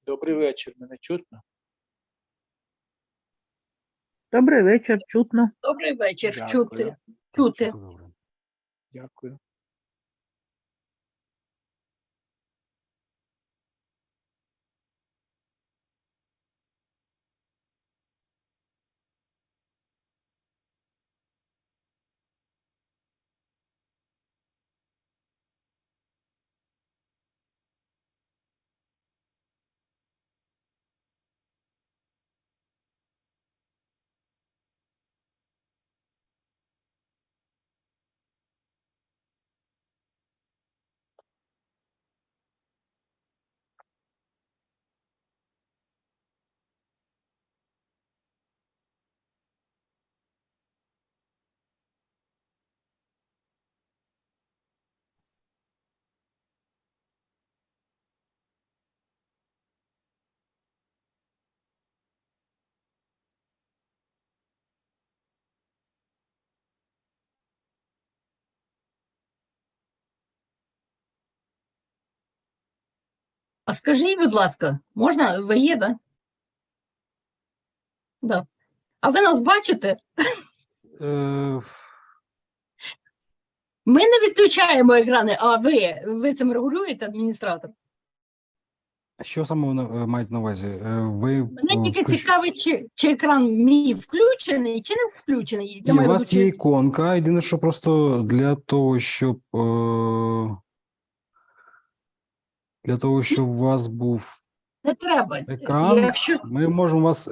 Добрий вечір, мене чутно? Добрий вечір, чутно. Добрий вечір, Дякую. чути. Чути добре. Дякую. А скажіть, будь ласка, можна? Ви є, да? Да. А ви нас бачите? Е, Ми не відключаємо екрани, а ви цим регулюєте, адміністратор? Що саме ви маєте на увазі? Ви Мене тільки цікавить, чи екран мій включений, чи не включений. Я Ні, у маю в вас виду, є іконка, єдине, що просто для того, щоб у вас був не треба. екран, Якщо...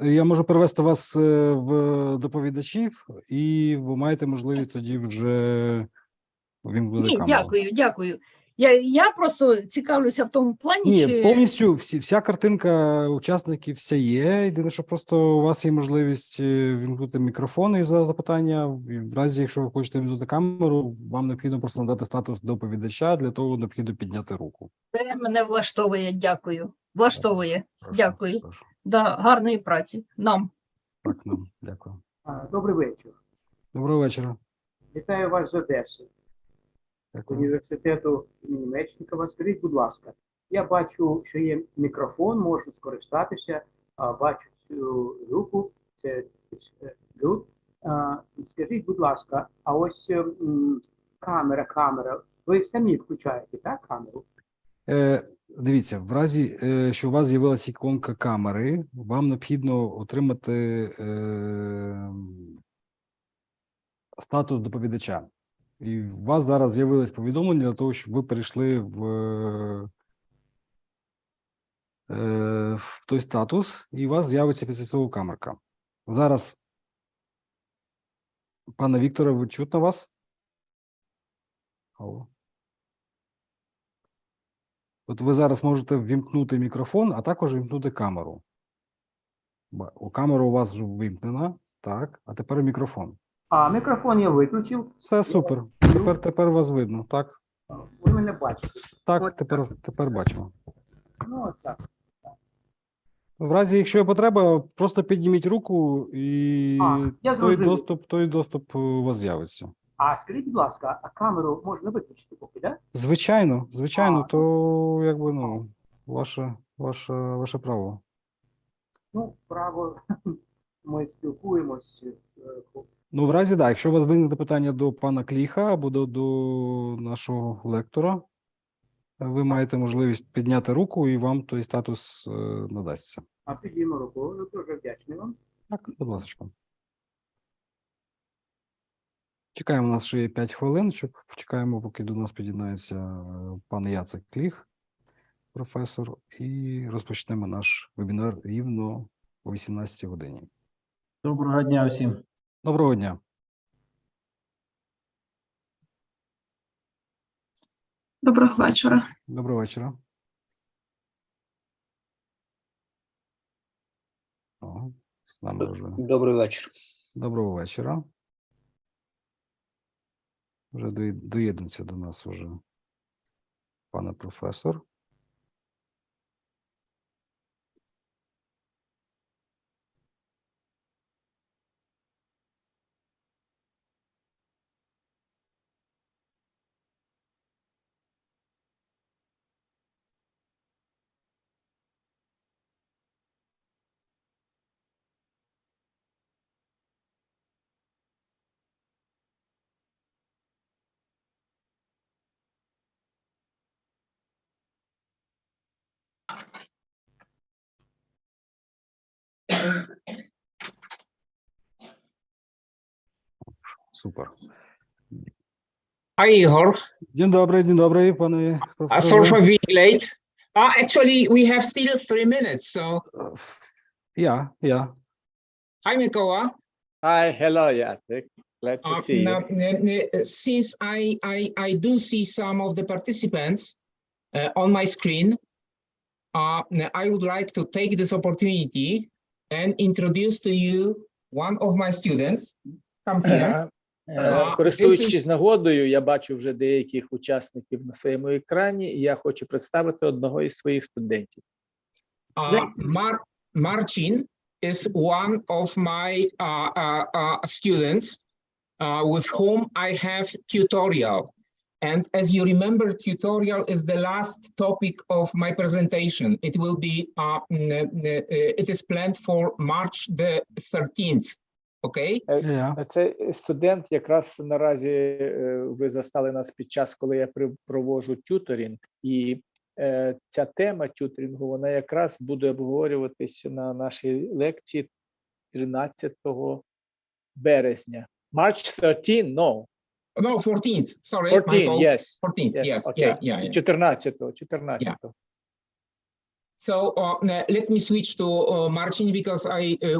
я можу перевести вас в доповідачів, і ви маєте можливість тоді вже вімкнути Ні, камеру. дякую. Я просто цікавлюся в тому плані, Ні, чи... повністю вся картинка учасників вся є. Єдине, що просто у вас є можливість вімкнути мікрофон і задати запитання. В разі, якщо ви хочете вімкнути камеру, вам необхідно просто надати статус доповідача, для того необхідно підняти руку. Це мене влаштовує, дякую. Влаштовує, Прошу, дякую. прошу. Да, гарної праці нам. Так, дякую. Добрий вечір. Доброго вечора. Вітаю вас з Одеси, Дякую. університету імені Мечникова. Скажіть, будь ласка, я бачу, що є мікрофон, можна скористатися, бачу цю руку, це good. Скажіть, будь ласка, а ось камера, ви самі включаєте, так, камеру? Дивіться, в разі, що у вас з'явилася іконка камери, вам необхідно отримати статус доповідача. І у вас зараз з'явилось повідомлення для того, щоб ви перейшли в той статус, і у вас з'явиться після цього камерка. Зараз, пане Вікторе, ви чутно вас? Алло. От ви зараз можете ввімкнути мікрофон, а також ввімкнути камеру. Камера у вас вже ввімкнена, так, а тепер мікрофон. А мікрофон я виключив. Все супер. Тепер вас видно, так? Ви мене бачите. Так, Ось тепер бачимо. Ну, от так. В разі, якщо є потреба, просто підніміть руку і я той зрозумів. доступ у вас з'явиться. А скажіть, будь ласка, а камеру можна виключити поки, так? Звичайно, А. то якби, ваше право. Ну, право, ми спілкуємось. Ну, в разі, так, якщо у вас виникне питання до пана Кліха або до нашого лектора, ви маєте можливість підняти руку і вам той статус надасться. А підіймо руку, я дуже вдячний вам. Так, будь ласка. Чекаємо, у нас ще є 5 хвилин, чекаємо, поки до нас під'єднається пан Яцек Кліх, професор, і розпочнемо наш вебінар рівно о 18 годині. Доброго дня усім. Доброго дня. Доброго вечора. Доброго вечора. О, з нами вже. Добрий вечір. Доброго вечора. Вже доєднується до нас вже пане професор. Супер. Hi, Igor. День добрий, пане Sorry професоре. for being late. Actually, we have still 3 minutes. So, Yeah. hi, Mikoła. Hi, hello, Jacek. Glad to see you. Since I do see some of the participants on my screen, I would like to take this opportunity and introduce to you one of my students. Come here. Користуючись нагодою, я бачу вже деяких учасників на своєму екрані, і я хочу представити одного із своїх студентів. Marcin is one of my students with whom I have tutorial. And as you remember, tutorial is the last topic of my presentation. It will be, it is planned for March the 13th. Okay? Це студент, якраз наразі ви застали нас під час, коли я проводжу тюторінг, і ця тема тюторінгу, вона якраз буде обговорюватися на нашій лекції 13 березня. March 13? No. No, 14th. Sorry. 14, yes. 14th, yes. Okay. Yeah. 14. So let me switch to Marcin because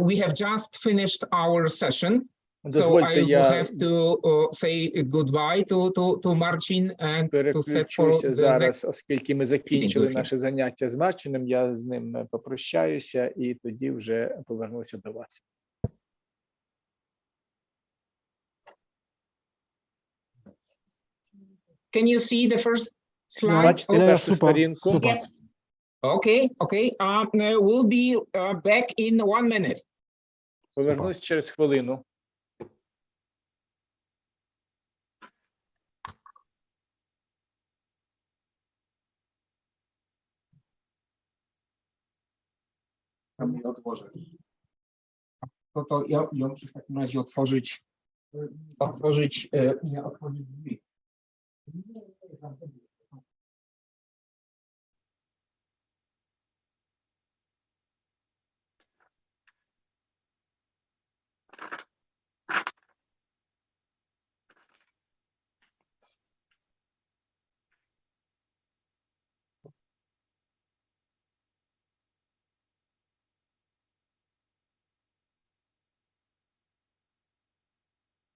we have just finished our session. So I will have to say goodbye to Marcin and to set for the зараз, next. оскільки ми закінчили наше заняття з Марчином, я з ним попрощаюся і тоді вже повернуся до вас. Can you see the first slide? Бачите першу сторінку? Супер. Okay. We'll be back in 1 minute. Повернусь через хвилину. To ja muszę w takim razie otworzyć drzwi.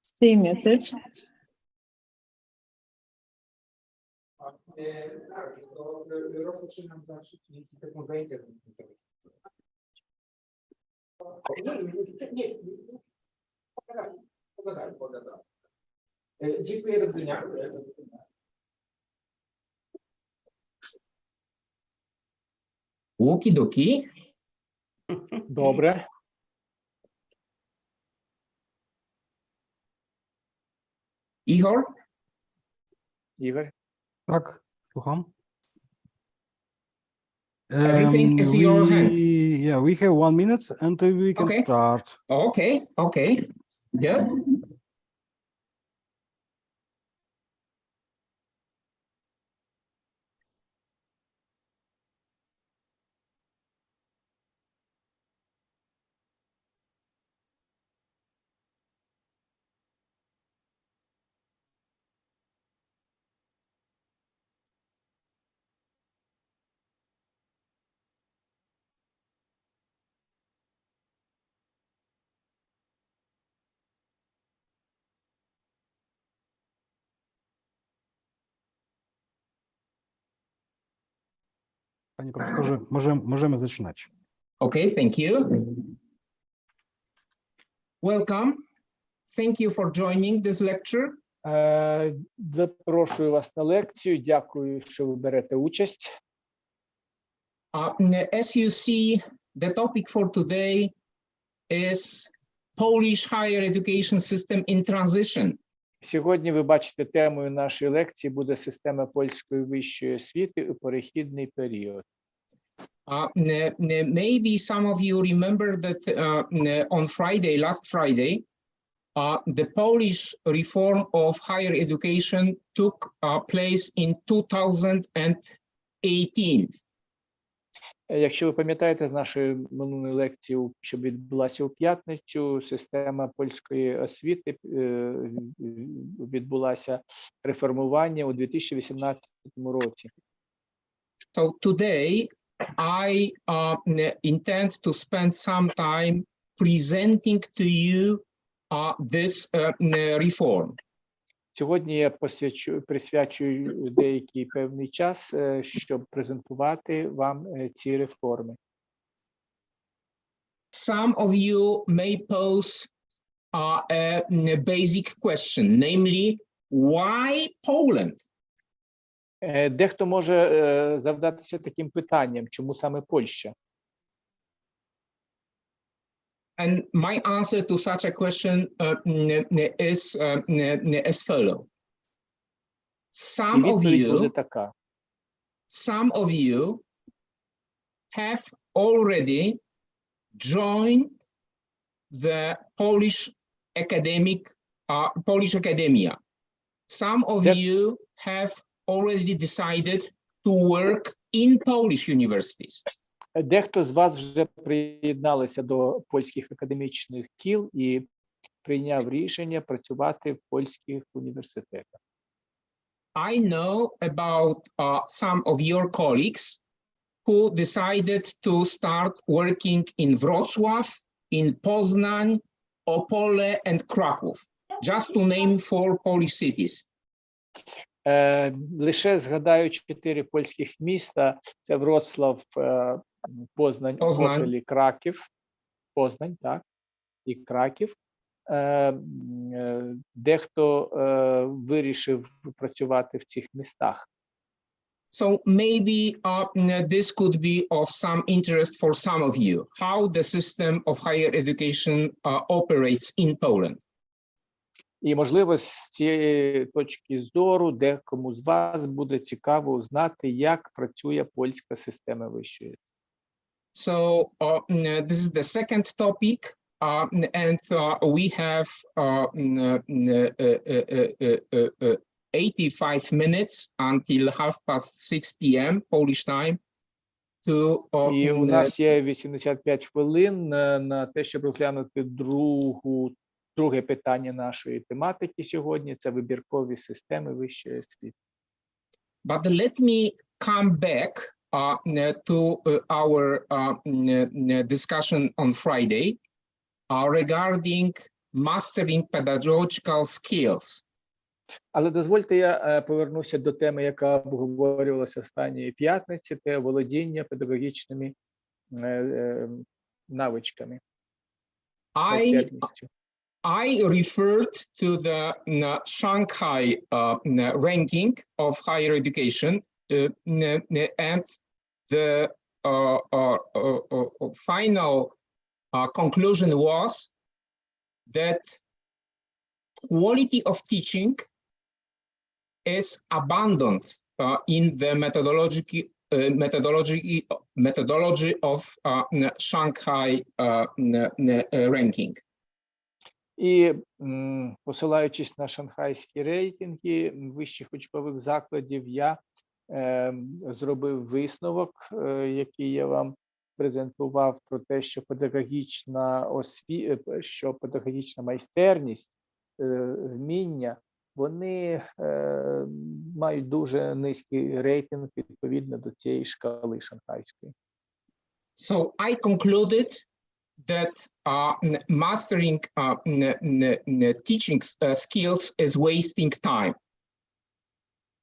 Stay muted. Rozpoczynam zawsze taką wejdę. Nie. Pogadaj. Dziękuję, do widzenia. Łuki-duki. Добре. Igor? Ігор? Так, слухам. Everything is in your hands. Yeah, we have 1 minute until we can Okay. start. Okay. Good. Panie profesorze, możemy zaczynać. Okay, thank you. Welcome. Thank you for joining this lecture. Запрошую вас на лекцію. Дякую, що ви берете участь. As you see, the topic for today is Polish higher education system in transition. Сьогодні ви бачите, темою нашої лекції буде система польської вищої освіти у перехідний період. Maybe some of you remember that on last Friday, the Polish reform of higher education took place in 2018. Якщо ви пам'ятаєте з нашої минулої лекції, що відбулася у п'ятницю, система польської освіти відбулася реформування у 2018 році. So today I intend to spend some time presenting to you this reform. Сьогодні я присвячую деякий певний час, щоб презентувати вам ці реформи. Some of you may pose a basic question, namely, why Poland? Дехто може завдатися таким питанням, чому саме Польща? And my answer to such a question is as follows. І відповідь буде така. Some of you have already joined the Polish academia. Some of you have already decided to work in Polish universities. Дехто з вас вже приєдналися до польських академічних кіл і прийняв рішення працювати в польських університетах. I know about some of your colleagues who decided to start working in Wrocław, in Poznań, Opole, and Kraków, just to name 4 Polish cities. Лише згадаю 4 польських міста: це Вроцлав, Познань, Опель і Краків. Познань, так, і Краків. Дехто вирішив працювати в цих містах. So maybe this could be of some interest for some of you, how the system of higher education operates in Poland. І, можливо, з цієї точки зору декому з вас буде цікаво знати, як працює польська система вищої. So this is the second topic, and we have 85 minutes until 6:30 p.m. Polish time to І у нас є 85 хвилин на те, щоб розглянути друге питання нашої тематики сьогодні. Це вибіркові системи вищої освіти. But let me come back to our discussion on Friday regarding mastering pedagogical skills. Але дозвольте, я повернуся до теми, яка обговорювалася останньої п'ятниці, це володіння педагогічними навичками. I referred to the Shanghai ranking of higher education, and the final conclusion was that quality of teaching is abandoned in the methodology of Shanghai ranking. І посилаючись на шанхайські рейтинги вищих учбових закладів, я зробив висновок, який я вам презентував, про те, що педагогічна майстерність, вміння, вони мають дуже низький рейтинг відповідно до цієї шкали шанхайської. So I concluded that mastering teaching skills is wasting time.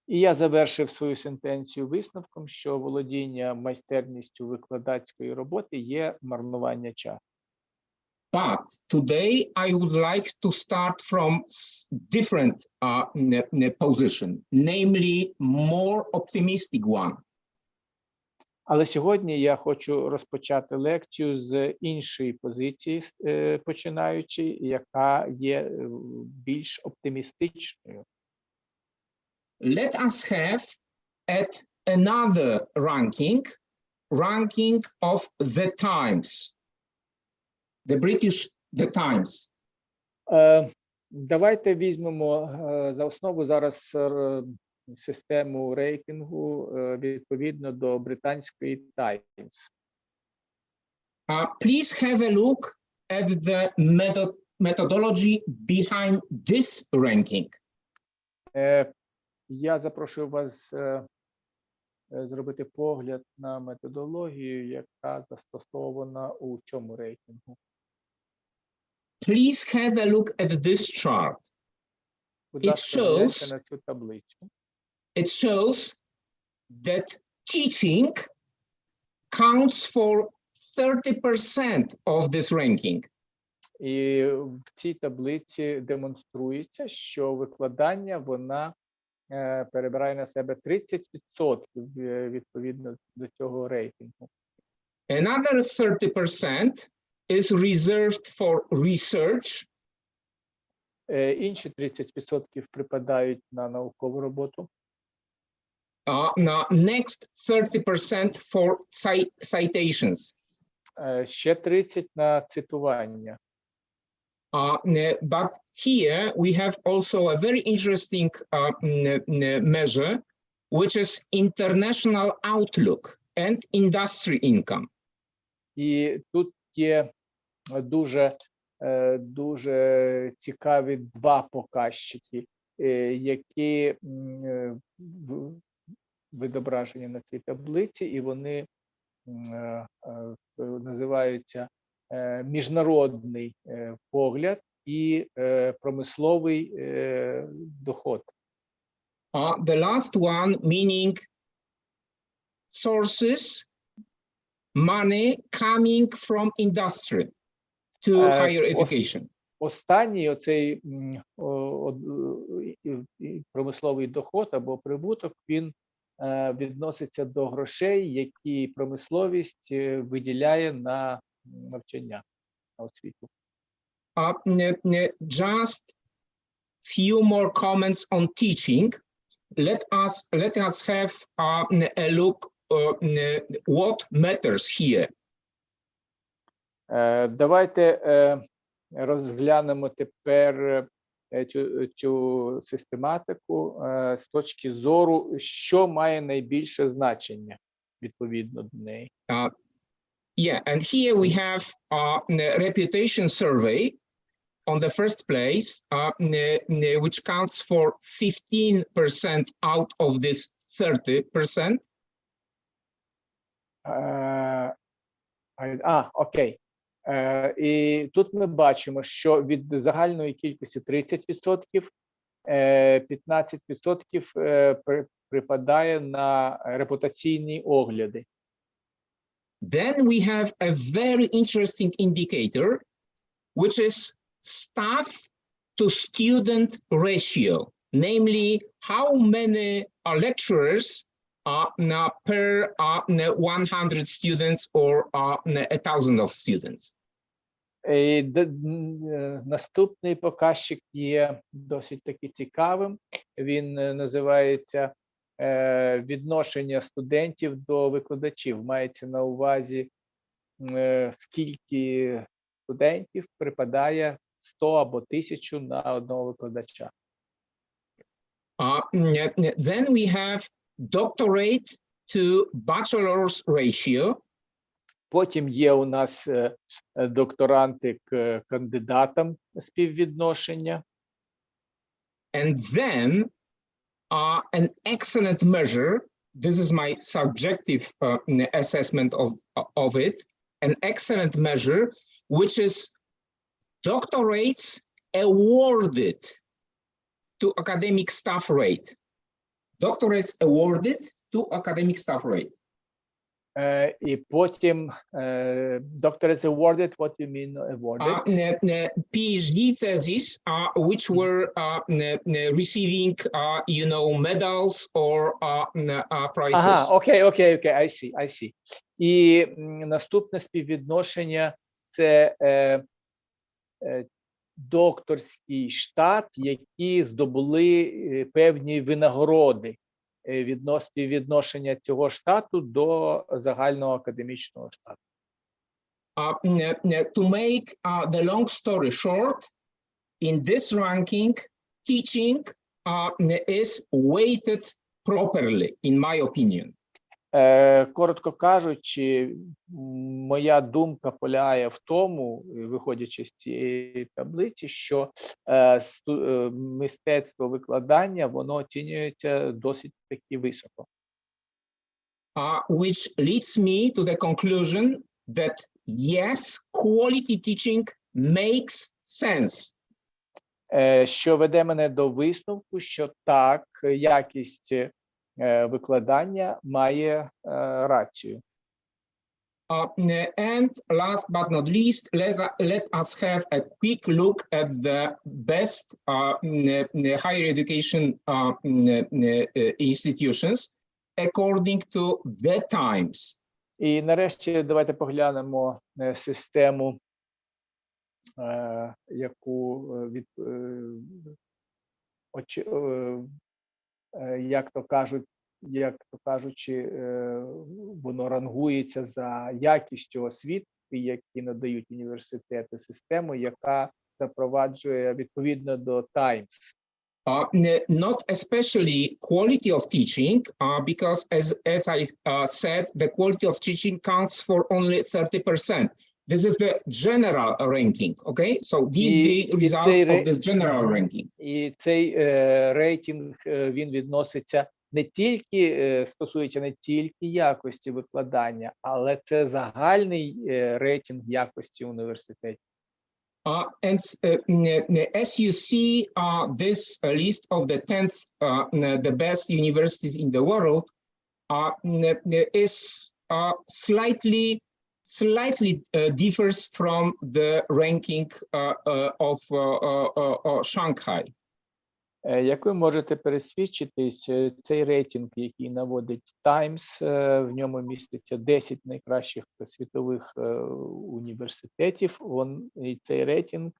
І я завершив свою сентенцію висновком, що володіння майстерністю викладацької роботи є марнування часу. But today I would like to start from different position, namely more optimistic one. Але сьогодні я хочу розпочати лекцію з іншої позиції, починаючи, яка є більш оптимістичною. Let us have at another ranking of the Times. The Times. Давайте візьмемо за основу зараз систему рейтингу відповідно до британської Times. Please have a look at the methodology behind this ranking. Я запрошую вас зробити погляд на методологію, яка застосована у цьому рейтингу. Please have a look at this chart. Будь It ласка, гляньте shows- на цю таблицю. It shows that teaching counts for 30% of this ranking. І в цій таблиці демонструється, що викладання, вона перебирає на себе 30% відповідно до цього рейтингу. Another 30% is reserved for research, Інші 30% припадають на наукову роботу. now next 30% for citations. Ще 30% на цитування. But here we have also a very interesting measure, which is international outlook and industry income. І тут є дуже цікаві два показчики, які відображені на цій таблиці, і вони називаються міжнародний погляд і промисловий доход. The last one meaning sources, money coming from industry to higher education. Останній оцей промисловий доход або прибуток, він відноситься до грошей, які промисловість виділяє на навчання, на освіту. Just few more comments on teaching. Let us have a look what matters here. Давайте розглянемо тепер цю систематику з точки зору, що має найбільше значення відповідно до неї. Yeah, and here we have a reputation survey on the first place, which counts for 15% out of this 30%. Окей. І тут ми бачимо, що від загальної кількості 30%, 15% припадає на репутаційні огляди. Then we have a very interesting indicator, which is staff to student ratio, namely how many lecturers per 100 students or 1,000 of students. Наступний показчик є досить таки цікавим. Він називається відношення студентів до викладачів. Мається на увазі, скільки студентів припадає 100 або 1000 на одного викладача. Then we have doctorate to bachelor's ratio. Потім є у нас докторанти к кандидатам співвідношення. And then an excellent measure, this is my subjective assessment of it, an excellent measure, which is doctorates awarded to academic staff rate. Doctorates awarded to academic staff rate. І потім doctorate awarded, what do you mean awarded? PhD theses, which were receiving, medals or prizes. Окей, I see. І наступне співвідношення – це докторський штат, які здобули певні винагороди. Відношення цього штату до загального академічного штату. To make the long story short, in this ranking, teaching is weighted properly, in my opinion. Коротко кажучи, моя думка полягає в тому, виходячи з цієї таблиці, що мистецтво викладання, воно оцінюється досить таки високо. Which leads me to the conclusion that yes, quality teaching makes sense. Що веде мене до висновку, що так, якість викладання має рацію. And last but not least, let us have a quick look at the best higher education institutions according to the times. І нарешті давайте поглянемо систему, яку як то кажучи, воно рангується за якістю освіти, які надають університети, систему, яка запроваджує відповідно до Times. Not especially quality of teaching, because as I said, the quality of teaching counts for only 30%. This is the general ranking, okay? So these are the results of this general ranking. І цей рейтинг, він відноситься не тільки, стосується не тільки якості викладання, але це загальний рейтинг якості університетів. And as you see, this list of the 10th, the best universities in the world is slightly differs from the ranking of Shanghai. Як ви можете пересвідчитись, цей рейтинг, який наводить Times, в ньому міститься 10 найкращих світових університетів. І цей рейтинг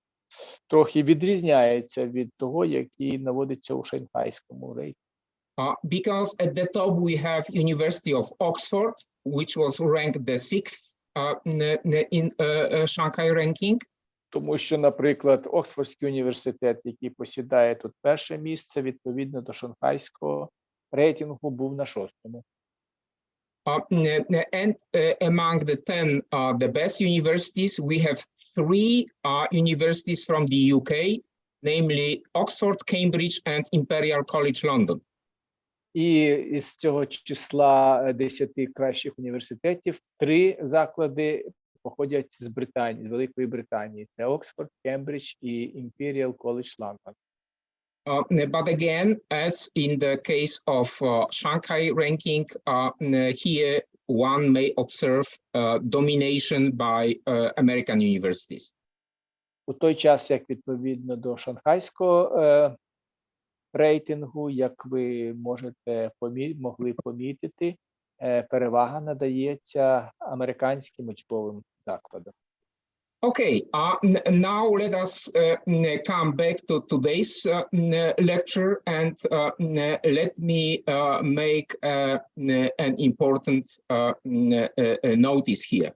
трохи відрізняється від того, який наводиться у шанхайському рейтингу. Because at the top we have University of Oxford, which was ranked the 6th in Shanghai ranking. Тому що, наприклад, Оксфордський університет, який посідає тут перше місце, відповідно до шанхайського рейтингу, був на 6-му. And among the 10 the best universities, we have 3 universities from the UK, namely Oxford, Cambridge and Imperial College London. І із цього числа 10 кращих університетів 3 заклади походять з Британії, з Великої Британії. Це Оксфорд, Кембридж і Imperial College London. But again, as in the case of Shanghai ranking, here one may observe domination by American universities. У той час, як відповідно до шанхайського рейтингу, як ви могли помітити, перевага надається американським учбовим закладам. Okay, now let us come back to today's lecture and let me make an important notice here.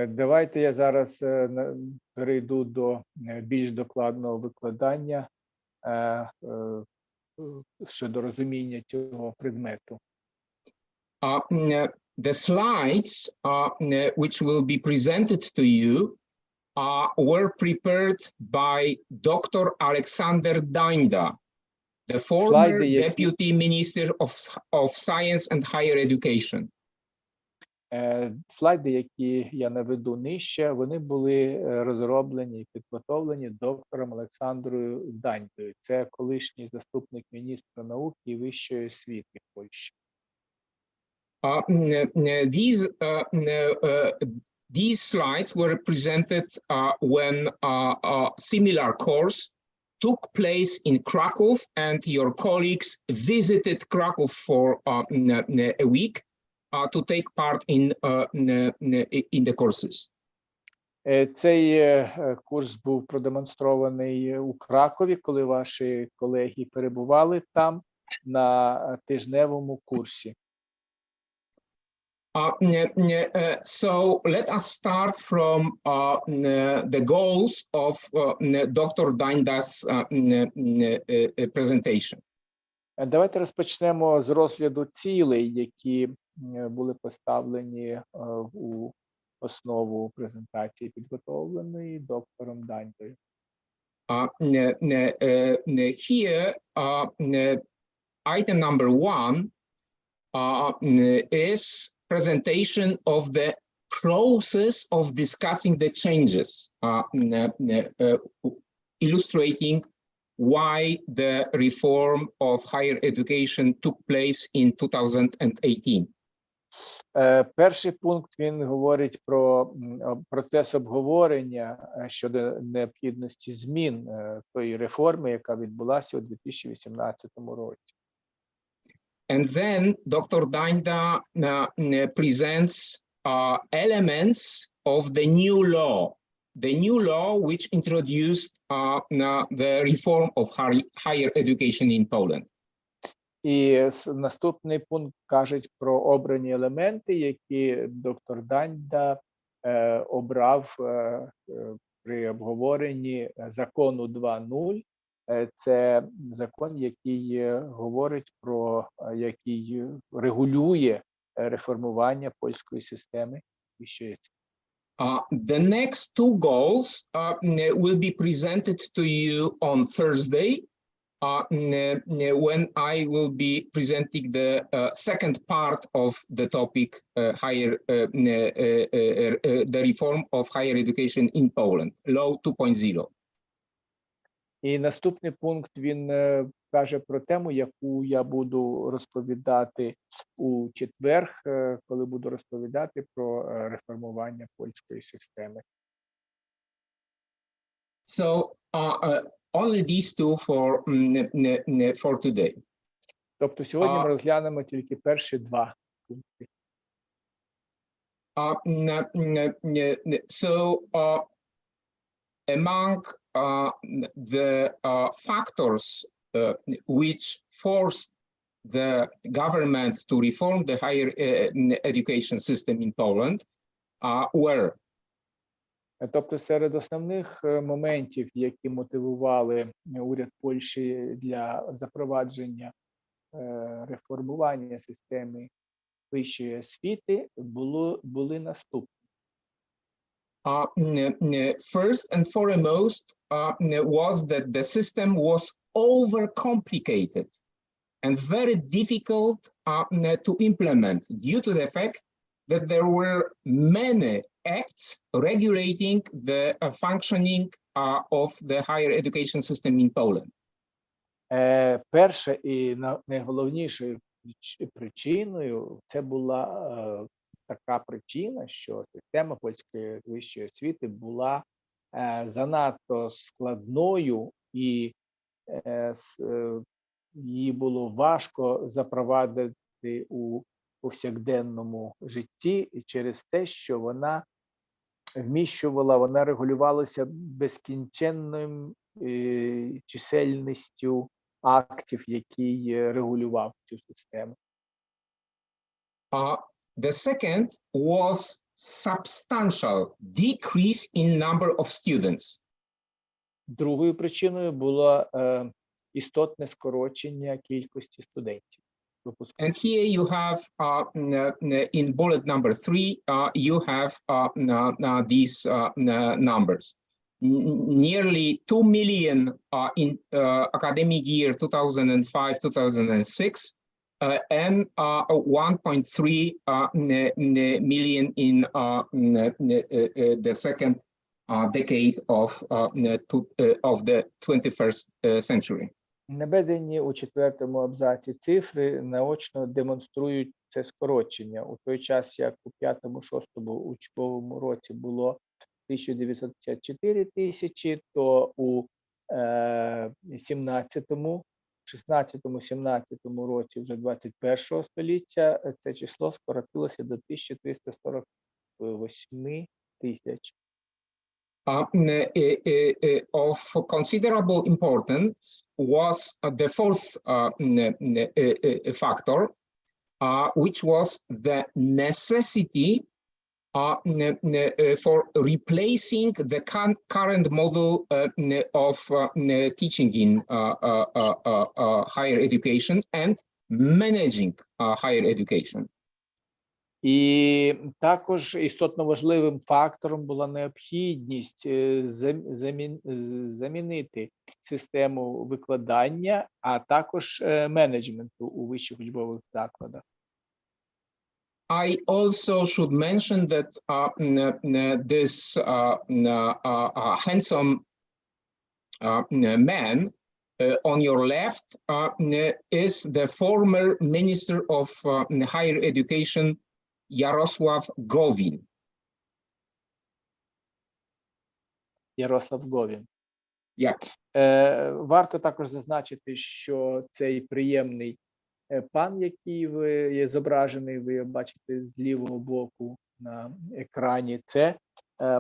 Давайте я зараз перейду до більш докладного викладання щодо розуміння цього предмету. The slides which will be presented to you were prepared by Dr. Alexander Dinda, the former Deputy Minister of Science and Higher Education. Слайди, які я наведу нижче, вони були розроблені і підготовлені доктором Олександрою Данькою. Це колишній заступник міністра науки і вищої освіти Польщі. These slides were presented when a similar course took place in Krakow and your colleagues visited Krakow for a week to take part in the courses. Цей курс був продемонстрований у Кракові, коли ваші колеги перебували там на тижневому курсі. So let us start from the goals of Dr. Dinda's presentation. Давайте розпочнемо з розгляду цілей, які були поставлені у основу презентації, підготовленої доктором Данькою. Here, item number 1 is presentation of the process of discussing the changes, illustrating why the reform of higher education took place in 2018. Перший пункт, він говорить про процес обговорення щодо необхідності змін тої реформи, яка відбулася у 2018 році. And then Dr. Danda presents elements of the new law which introduced the reform of higher education in Poland. І наступний пункт кажуть про обрані елементи, які доктор Данда обрав при обговоренні закону 2.0. Це закон, який говорить про, який регулює реформування польської системи вищої освіти. The next two goals will be presented to you on Thursday, when I will be presenting the second part of the topic, the reform of higher education in Poland, Law 2.0. І наступний пункт, він каже про тему, яку я буду розповідати у четвер, коли буду розповідати про реформування польської системи. So, only these two for today. Тобто сьогодні ми розглянемо тільки перші два пункти. So, among the factors which forced the government to reform the higher education system in Poland were Тобто серед основних моментів, які мотивували уряд Польщі для запровадження реформування системи вищої освіти, були наступні. First and foremost was that the system was overcomplicated and very difficult to implement due to the fact that there were many acts regulating the functioning of the higher education system in Poland. Перша і найголовнішою причиною це була така причина, що система польської вищої освіти була занадто складною і її було важко запровадити у повсякденному житті через те, що вона вона регулювалася безкінченною чисельністю актів, які регулював цю систему. The second was substantial decrease in number of students. Другою причиною було істотне скорочення кількості студентів. And here you have, in bullet number 3, you have these numbers. Nearly 2 million in academic year 2005-2006, and 1.3 million in the second decade of the 21st century. Наведені у четвертому абзаці цифри наочно демонструють це скорочення. У той час, як у 5-6 учбовому році було 1954 тисячі, то у 16-17 році вже 21-го століття це число скоротилося до 1348 тисяч. Of considerable importance was the fourth factor, which was the necessity for replacing the current model of teaching in higher education and managing higher education. І також істотно важливим фактором була необхідність замінити систему викладання, а також менеджменту у вищих учбових закладах. I also should mention that this handsome man on your left is the former Minister of Higher Education, Yaroslav Govin. Ярослав Говін. Yeah. Варто також зазначити, що цей приємний пан, який є зображений, ви його бачите з лівого боку на екрані, це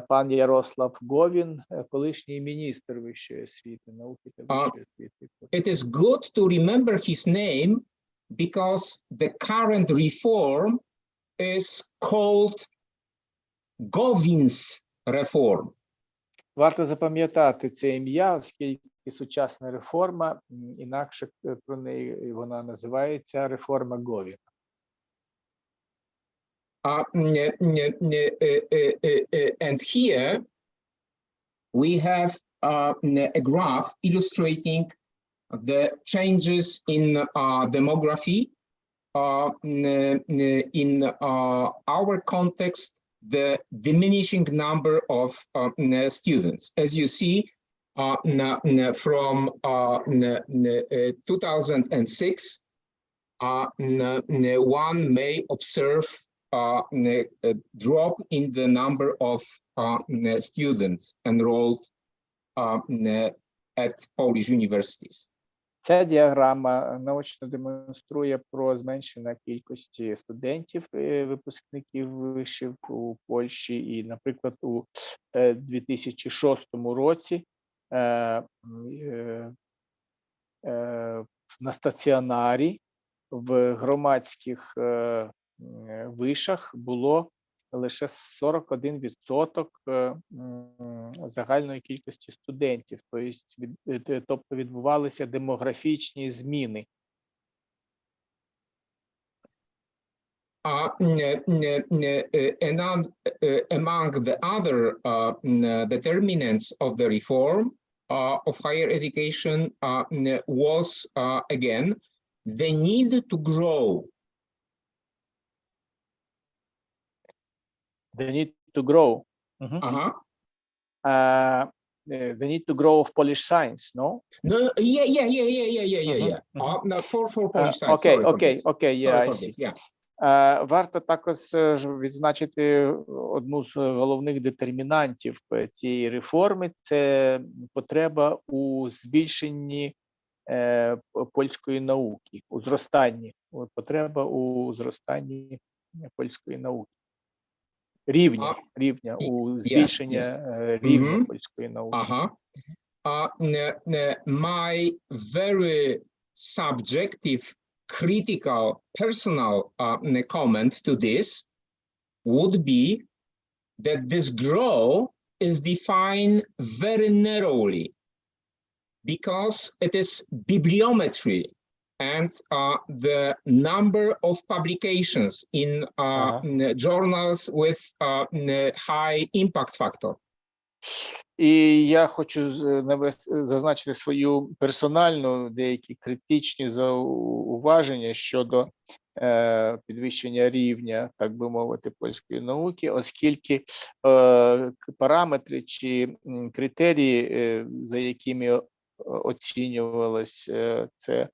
пан Ярослав Говін, колишній міністр вищої освіти, науки та вищої освіти. It is good to remember his name because the current reform is called Govin's reform. Варто запам'ятати це ім'я, оскільки сучасна реформа, інакше про неї вона називається реформа Говіна. And here we have a graph illustrating the changes in demography. In our context, the diminishing number of students. As you see, from 2006, one may observe a drop in the number of students enrolled at Polish universities. Ця діаграма наочно демонструє про зменшення кількості студентів, випускників вишів у Польщі. І, наприклад, у 2006 році на стаціонарі в громадських вишах було лише 41% загальної кількості студентів, тобто відбувалися демографічні зміни. Among the other determinants of the reform of higher education was, again, the need to grow. The need to grow. The need to grow of Polish science, no? No, yeah. No, for Polish science. Okay, yeah, I see. Yeah. Варто також відзначити одну з головних детермінантів цієї реформи – це потреба у збільшенні польської науки, у зростанні, потреба у зростанні польської науки. Рівня у збільшення рівня польської науки. My very subjective, critical, personal comment to this would be that this growth is defined very narrowly because it is bibliometry and the number of publications in journals with high impact factor. І я хочу зазначити свою персональну, деякі критичні зауваження щодо підвищення рівня, так би мовити, польської науки, оскільки параметри чи критерії, за якими оцінювалось це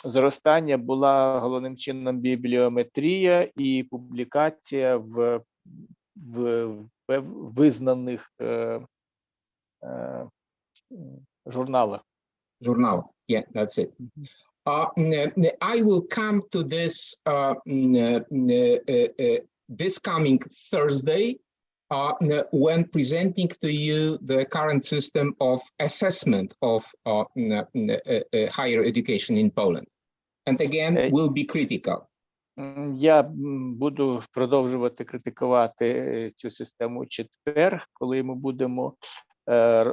зростання, була головним чином бібліометрія і публікація в визнаних журналах. Journal, yeah, that's it. I will come to this this coming Thursday when presenting to you the current system of assessment of higher education in Poland. And again, will be critical. Я буду продовжувати критикувати цю систему у четвер, коли ми будемо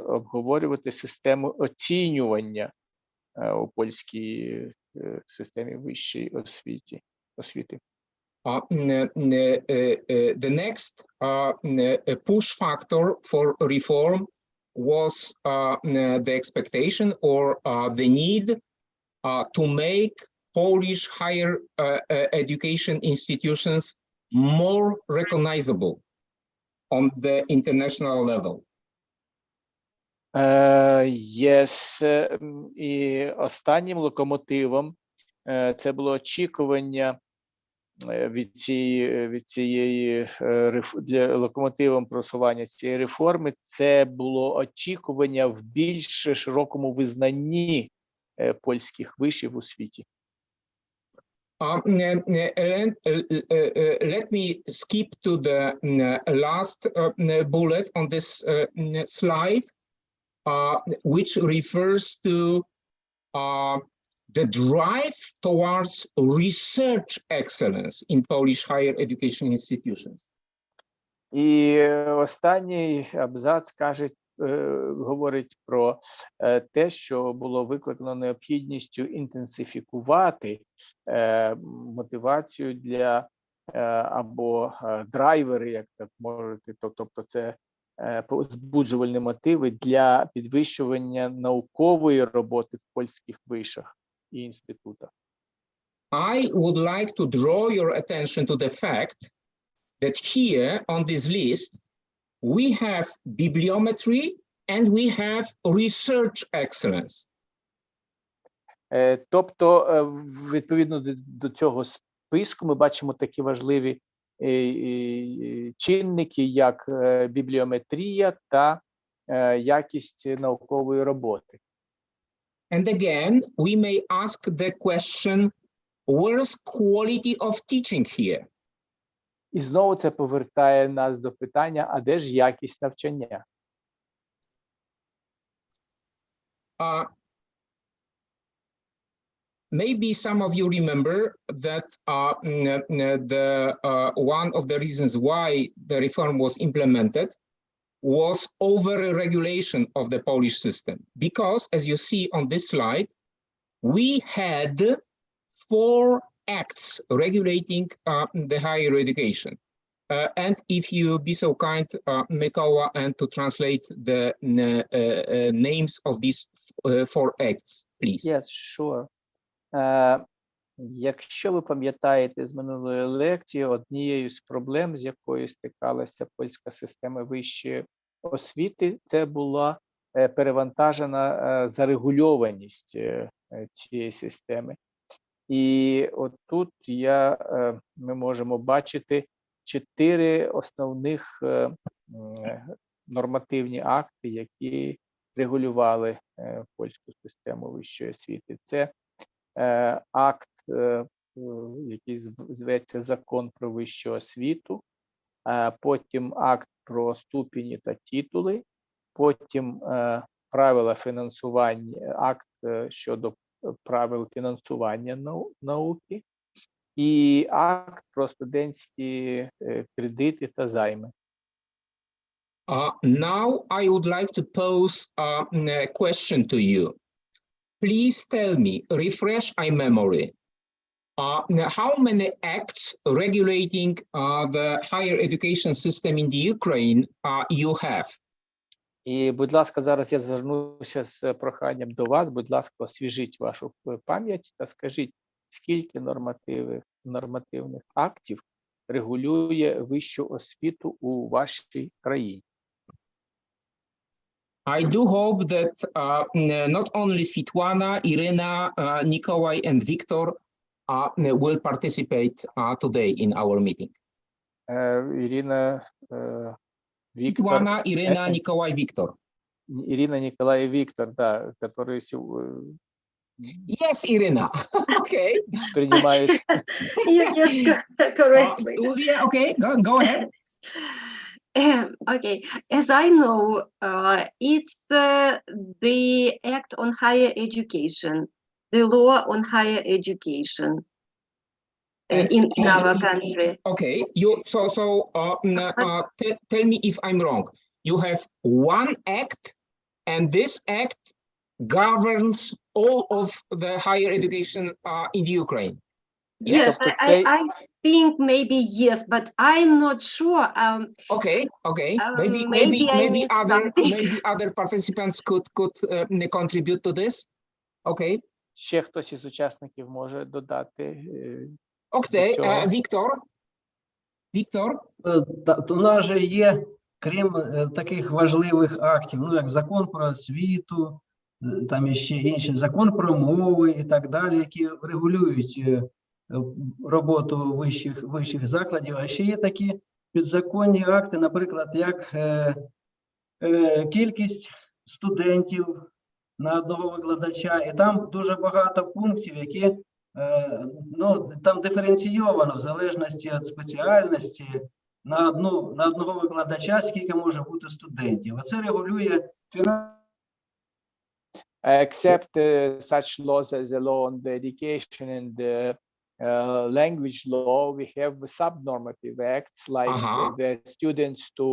обговорювати систему оцінювання у польській системі вищої освіти. The next push factor for reform was the expectation or the need to make Polish higher education institutions more recognizable on the international level. Yes, і останнім локомотивом це було очікування для локомотивом просування цієї реформи, це було очікування в більш широкому визнанні польських вишів у світі. Let me skip to the last bullet on this slide, which refers to the drive towards research excellence in Polish higher education institutions. І останній абзац говорить про те, що було викликано необхідністю інтенсифікувати мотивацію для або драйвери, як так можете, тобто це збуджувальні мотиви для підвищування наукової роботи в польських вишах і інститутах. I would like to draw your attention to the fact that here on this list we have bibliometry and we have research excellence. Тобто, відповідно до цього списку, ми бачимо такі важливі чинники, як бібліометрія та якість наукової роботи. And again, we may ask the question, where's quality of teaching here? І знову це повертає нас до питання, а де ж якість навчання? Maybe some of you remember that one of the reasons why the reform was implemented was over-regulation of the Polish system. Because, as you see on this slide, we had 4 acts regulating the higher education. And if you be so kind, Mikoła, and to translate the names of these 4 acts, please. Yes, sure. Якщо ви пам'ятаєте з минулої лекції, однією з проблем, з якою стикалася польська система вищої освіти, це була перевантажена зарегульованість цієї системи. І отут ми можемо бачити 4 основних нормативні акти, які регулювали польську систему вищої освіти. Це акт, який зветься Закон про вищу освіту, потім акт про ступені та титули, потім правила фінансування, акт щодо правил фінансування науки і акт про студентські кредити та займи. Now I would like to pose a question to you. Please tell me, refresh my memory, how many acts regulating the higher education system in the Ukraine you have? І, будь ласка, зараз я звернуся з проханням до вас. Будь ласка, освіжіть вашу пам'ять та скажіть, скільки нормативних актів регулює вищу освіту у вашій країні? I do hope that not only Svitlana, Irina, Nikolai, and Victor will participate today in our meeting. Ірина, Віктор. Svitlana, Irina, Nikolai, Victor. Ирина, Николай и Виктор, да, которые Yes, Irina. Okay. принимают. Yes, correctly. Yeah, okay, go ahead. Okay, as I know, it's the Act on Higher Education, the law on higher education. in our country. Okay, tell me if I'm wrong. You have one act, and this act governs all of the higher education in the Ukraine. Yes, I think maybe yes, but I'm not sure. Okay. Maybe I missed something. Maybe other participants could contribute to this. Okay. Ще хтось із учасників може додати. Okay, цього. Віктор. У нас же є, крім таких важливих актів, ну як закон про освіту, там іще інші, закон про мови і так далі, які регулюють роботу вищих закладів. А ще є такі підзаконні акти, наприклад, як кількість студентів на одного викладача, і там дуже багато пунктів, які там диференційовано в залежності від спеціальності на одного викладача, скільки може бути студентів. А це регулює Except such laws as the law on the education and the language law, we have subnormative acts like the students to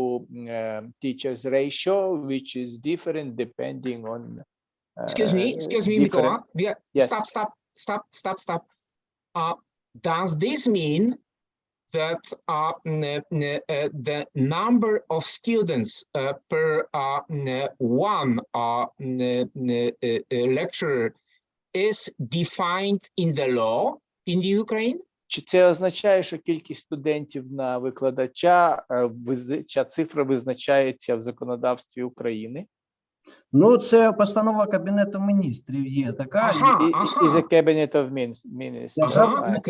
teachers ratio, which is different depending on. Excuse me, Mikola. Yes. Stop. Does this mean that the number of students per one lecturer is defined in the law in the Ukraine? Чи це означає, що кількість студентів на викладача, ця цифра визначається в законодавстві України? Ну, це постанова Кабінету міністрів є така. Is a cabinet of ministers.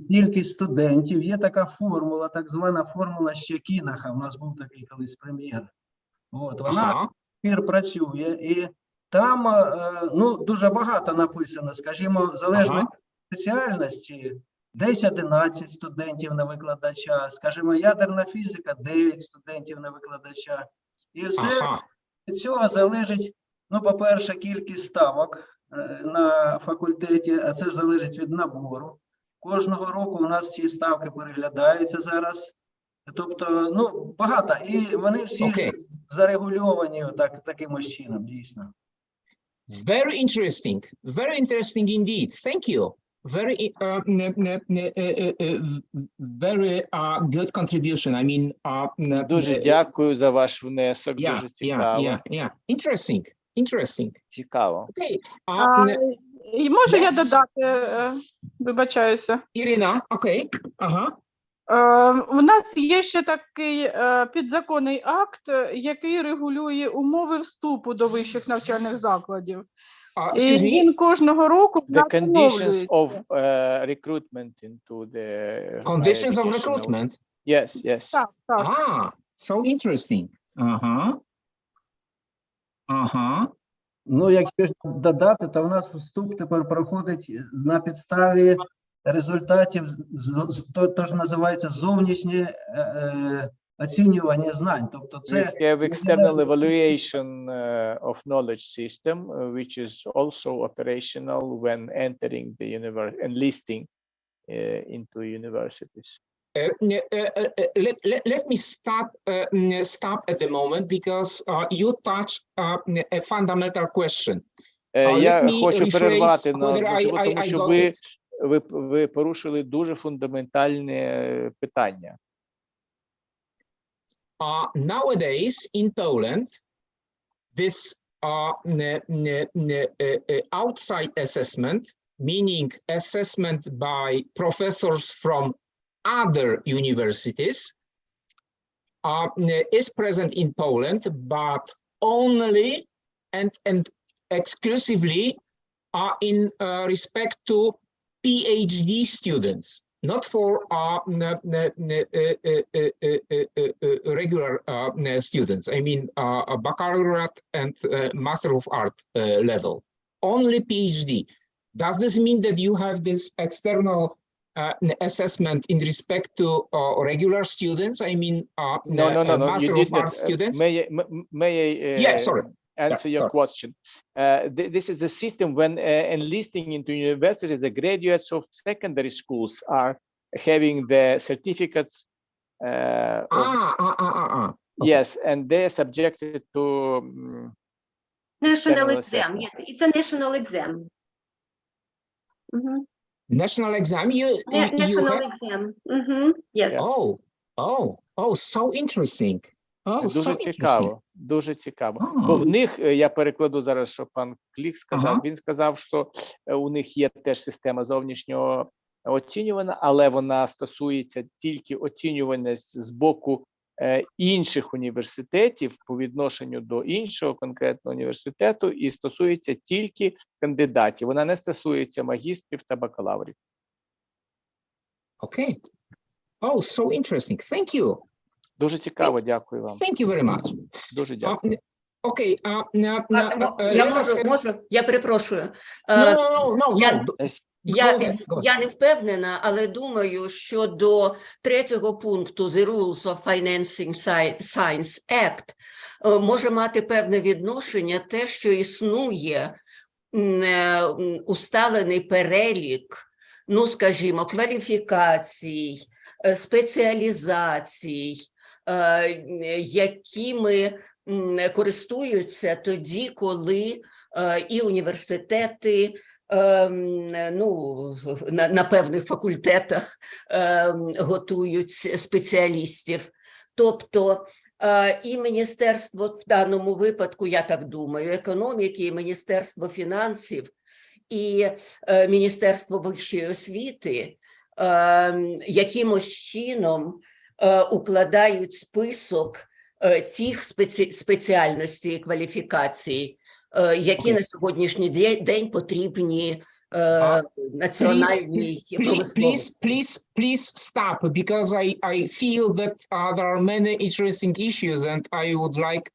Кількість студентів, є така формула, так звана формула Щекінаха, у нас був такий колись прем'єр. От, вона тепер працює, і там, дуже багато написано, скажімо, залежно від спеціальності, 10-11 студентів на викладача, скажімо, ядерна фізика, 9 студентів на викладача. І все від цього залежить, по-перше, кількість ставок на факультеті, а це залежить від набору. Кожного року у нас ці ставки переглядаються зараз. Тобто, багато. І вони всі зарегульовані таким чином, дійсно. Very interesting indeed. Thank you. Very good contribution. I mean, дуже дякую за ваш внесок. Дуже цікаво. Interesting. Цікаво. Okay. Можу я додати, вибачаюся. Ірина, окей. У нас є ще такий підзаконний акт, який регулює умови вступу до вищих навчальних закладів. І він кожного року the conditions of recruitment into the conditions of recruitment. Yes. Так. So interesting. Якщо додати, то в нас вступ тепер проходить на підставі результатів, то ж називається зовнішнє оцінювання знань. Тобто це we have external evaluation of knowledge system, which is also operational when entering the university, enlisting into universities. Let me stop at the moment because you touched a fundamental question. Я хочу перервати, тому що ви порушили дуже фундаментальне питання. Nowadays in Poland, this outside assessment, meaning assessment by professors from other universities, is present in Poland, but only and exclusively in respect to PhD students, not for regular students. I mean, a baccalaureate and Master of Art level. Only PhD. Does this mean that you have this external assessment in respect to regular students? I mean, No. Master of Art students? May I Sorry. Answer your question. This is a system when enlisting into universities, the graduates of secondary schools are having the certificates. Yes, and they are subjected to National external exam. assessment. Yes, it's a national exam. National exam, you National have? exam. Yes. Yeah. Oh, so interesting. Oh, Дуже so interesting. цікаво, дуже цікаво. Бо в них, я перекладу зараз, що пан Клік сказав, він сказав, що у них є теж система зовнішнього оцінювання, але вона стосується тільки оцінювання з боку інших університетів по відношенню до іншого конкретного університету і стосується тільки кандидатів. Вона не стосується магістрів та бакалаврів. Okay. Oh, so interesting. Thank you. Дуже цікаво, дякую вам. Thank you very much. Дуже дякую. Окей, Я перепрошую. Я не впевнена, але думаю, що до 3-го пункту The Rules of Financing Science Act може мати певне відношення те, що існує усталений перелік, ну, скажімо, кваліфікацій, спеціалізацій, якими користуються тоді, коли і університети, ну, на певних факультетах готують спеціалістів. Тобто і Міністерство, в даному випадку, я так думаю, економіки, і Міністерство фінансів, і Міністерство вищої освіти якимось чином укладають список тих спеціальностей і кваліфікацій, які на сьогоднішній день потрібні національній промисловості. Please stop, because I feel that there are many interesting issues and I would like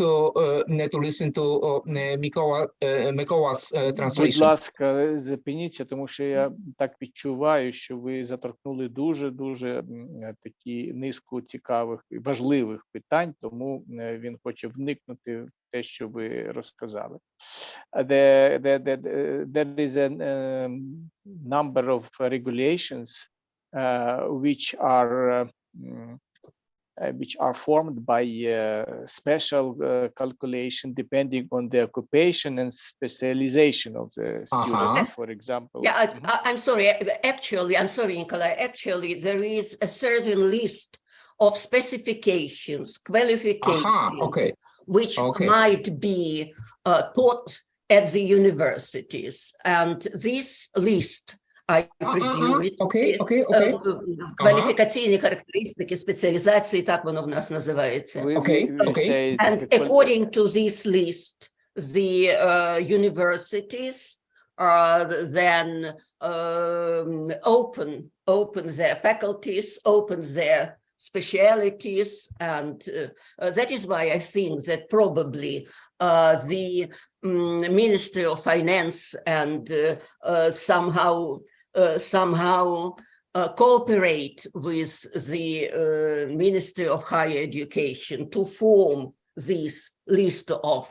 to listen to Mikoła's translation. Будь ласка, зупиніться, тому що я так відчуваю, що ви заторкнули дуже такі низку цікавих і важливих питань, тому він хоче вникнути в те, що ви розказали. There is a number of regulations which are formed by special calculation depending on the occupation and specialization of the students, for example. Yeah, I'm sorry, Nikolai. Actually, there is a certain list of specifications, qualifications, which might be taught at the universities. And this list, I presume, кваліфікаційні характеристики, спеціалізації, так воно в нас називається. And according to this list, the universities then open their faculties, open their specialities, and that is why I think that probably the Ministry of Finance and somehow cooperate with the Ministry of Higher Education to form this list of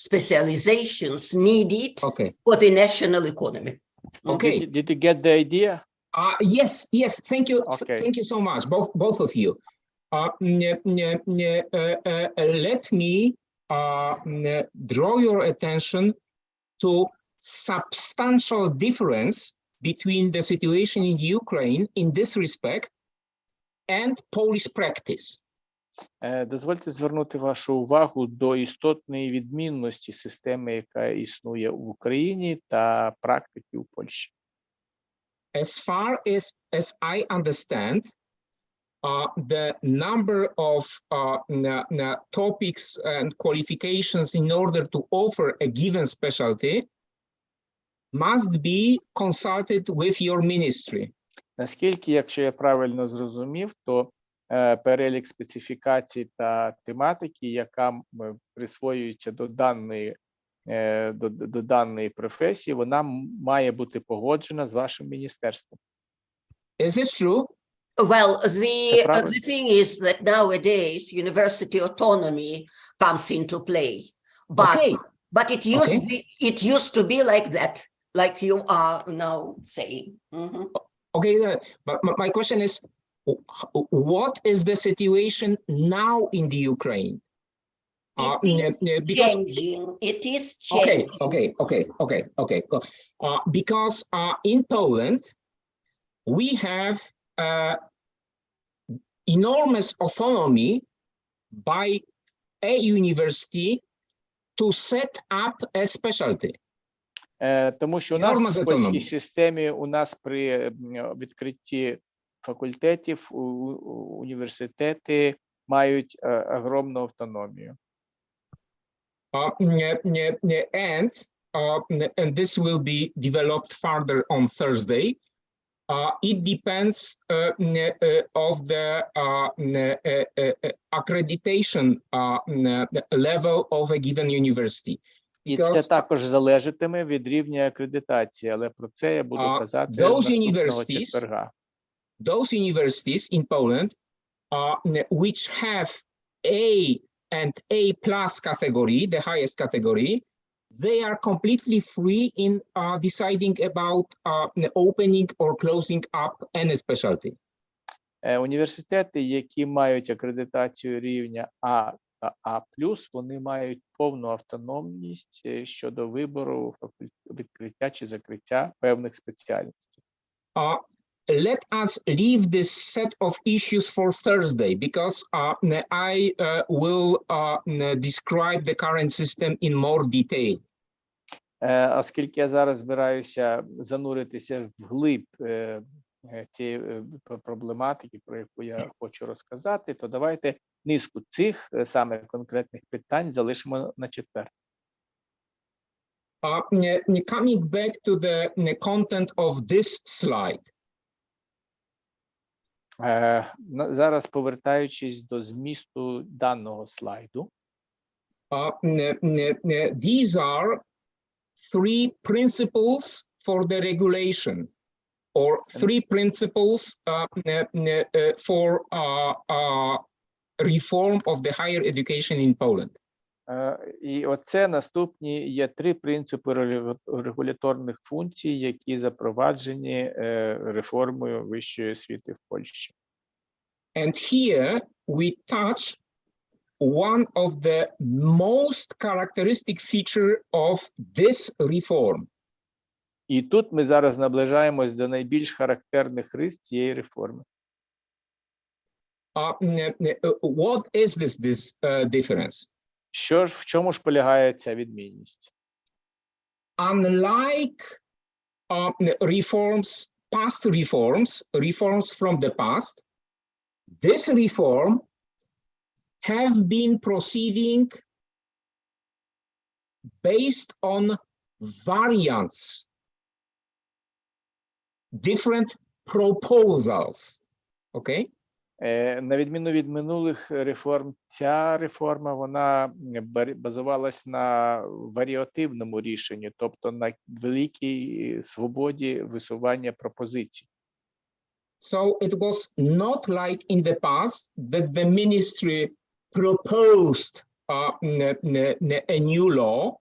specializations needed for the national economy. Okay. Did you get the idea? Yes. Thank you. Thank you so much, both of you. Let me draw your attention to substantial difference between the situation in Ukraine in this respect and Polish practice. Дозвольте звернути вашу увагу до істотної відмінності системи, яка існує в Україні, та практики у Польщі. As far as I understand, the number of topics and qualifications in order to offer a given specialty must be consulted with your ministry. Наскільки, якщо я правильно зрозумів, то перелік специфікацій та тематики, яка присвоюється до даної професії, вона має бути погоджена з вашим міністерством. Is this true? Well, the thing is that nowadays university autonomy comes into play, but it used to be like that, like you are now saying. Okay, but my question is, what is the situation now in the Ukraine? It is Because changing. It is changing. okay. Because in Poland, we have enormous autonomy by a university to set up a specialty. Тому що у Норма нас в законом. польській системі, у нас при відкритті факультетів університети мають огромну автономію. And this will be developed further on Thursday. It depends of the accreditation level of a given university. І це також залежатиме від рівня акредитації, але про це я буду казати наступного четверга. Those universities in Poland which have A and A plus category, the highest category, they are completely free in deciding about opening or closing up any specialty. Університети, які мають акредитацію рівня А та А+, вони мають повну автономність щодо вибору відкриття чи закриття певних спеціальностей. Let us leave this set of issues for Thursday, because I will describe the current system in more detail. Оскільки я зараз збираюся зануритися вглиб цієї проблематики, про яку я хочу розказати, то давайте низку цих саме конкретних питань залишимо на четвер. Coming back to the content of this slide. Зараз повертаючись до змісту даного слайду. These are three principles for the regulation, or three principles for reform of the higher education in Poland. І оце наступні є три принципи регуляторних функцій, які запроваджені реформою вищої освіти в Польщі. And here we touch one of the most characteristic feature of this reform. І тут ми зараз наближаємось до найбільш характерних рис цієї реформи. What is this difference? Що ж, в чому ж полягає ця відмінність? Unlike reforms, past reforms from the past, this reform have been proceeding based on variants, different proposals, okay? На відміну від минулих реформ, ця реформа, вона базувалась на варіативному рішенні, тобто на великій свободі висування пропозицій. So it was not like in the past that the ministry proposed a new law.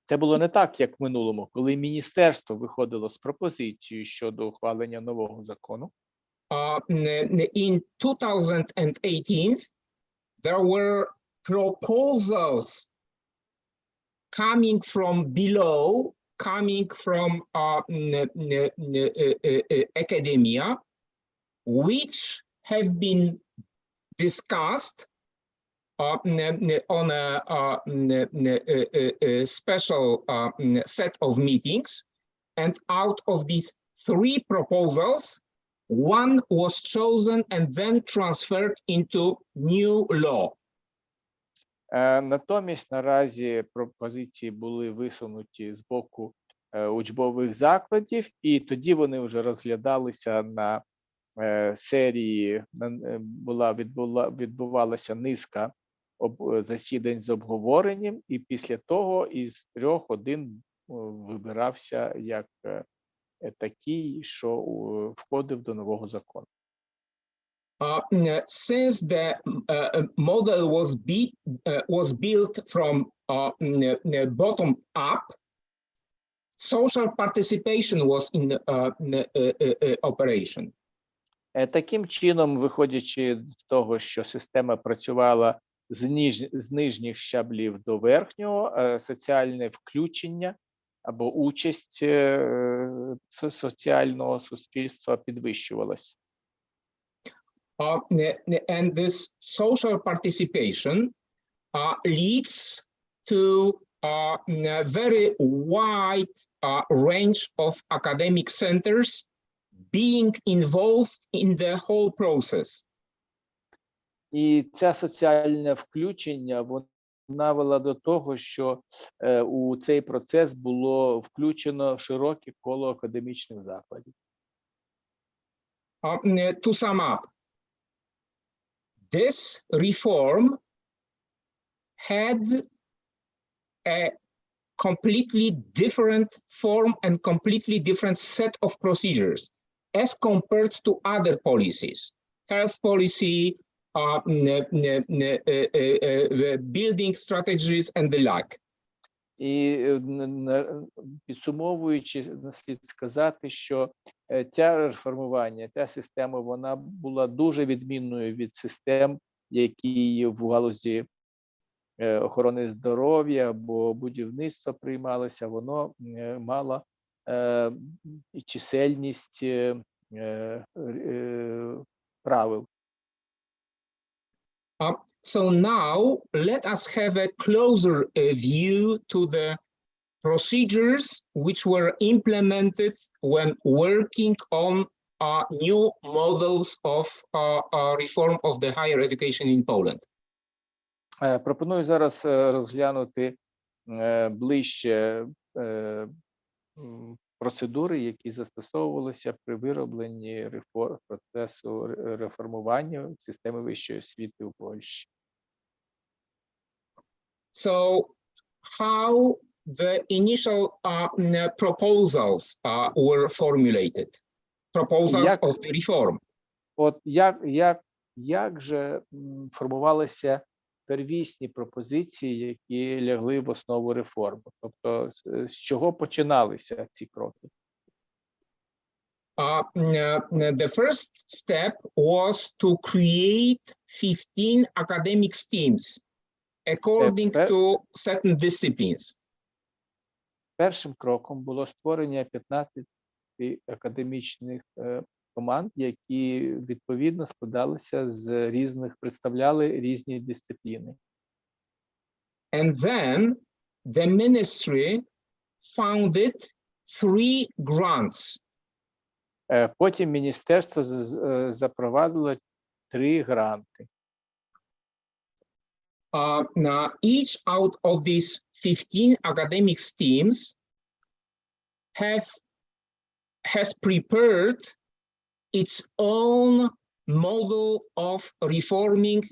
Це було не так, як в минулому, коли міністерство виходило з пропозицією щодо ухвалення нового закону. In 2018, there were proposals coming from below, coming from academia, which have been discussed on a special set of meetings, and out of these three proposals, one was chosen and then transferred into new law. Натомість наразі пропозиції були висунуті з боку учбових закладів, і тоді вони вже розглядалися на серії, відбувалася низка засідань з обговоренням, і після того із трьох один вибирався як такий, що входив до нового закону. Since the model was built from bottom up, social participation was in operation. Таким чином, виходячи з того, що система працювала з нижніх щаблів до верхнього, соціальне включення або участь соціального суспільства підвищувалась. And this social participation leads to a very wide range of academic centers being involved in the whole process. І це соціальне включення, вона вела до того, що у цей процес було включено широке коло академічних закладів. To sum up, this reform had a completely different form and completely different set of procedures as compared to other policies, health policy, building strategies and the like. І підсумовуючи, слід сказати, що ця реформування, ця система, вона була дуже відмінною від систем, які в галузі охорони здоров'я або будівництва приймалися. Воно мало чисельність правил. So now let us have a closer view to the procedures which were implemented when working on new models of reform of the higher education in Poland. Пропоную зараз розглянути ближче процедури, які застосовувалися при виробленні процесу реформування системи вищої освіти у Польщі. So how the initial proposals were formulated, proposals of the reform. От як же формувалися первісні пропозиції, які лягли в основу реформи? Тобто, з чого починалися ці кроки? The first step was to create 15 academic streams according to certain disciplines. Першим кроком було створення 15 академічних команд, які відповідно складалися з різних, представляли різні дисципліни. And then the ministry founded 3 grants. Потім міністерство запровадило 3 гранти. Now each out of these 15 academic streams has prepared its own model of reforming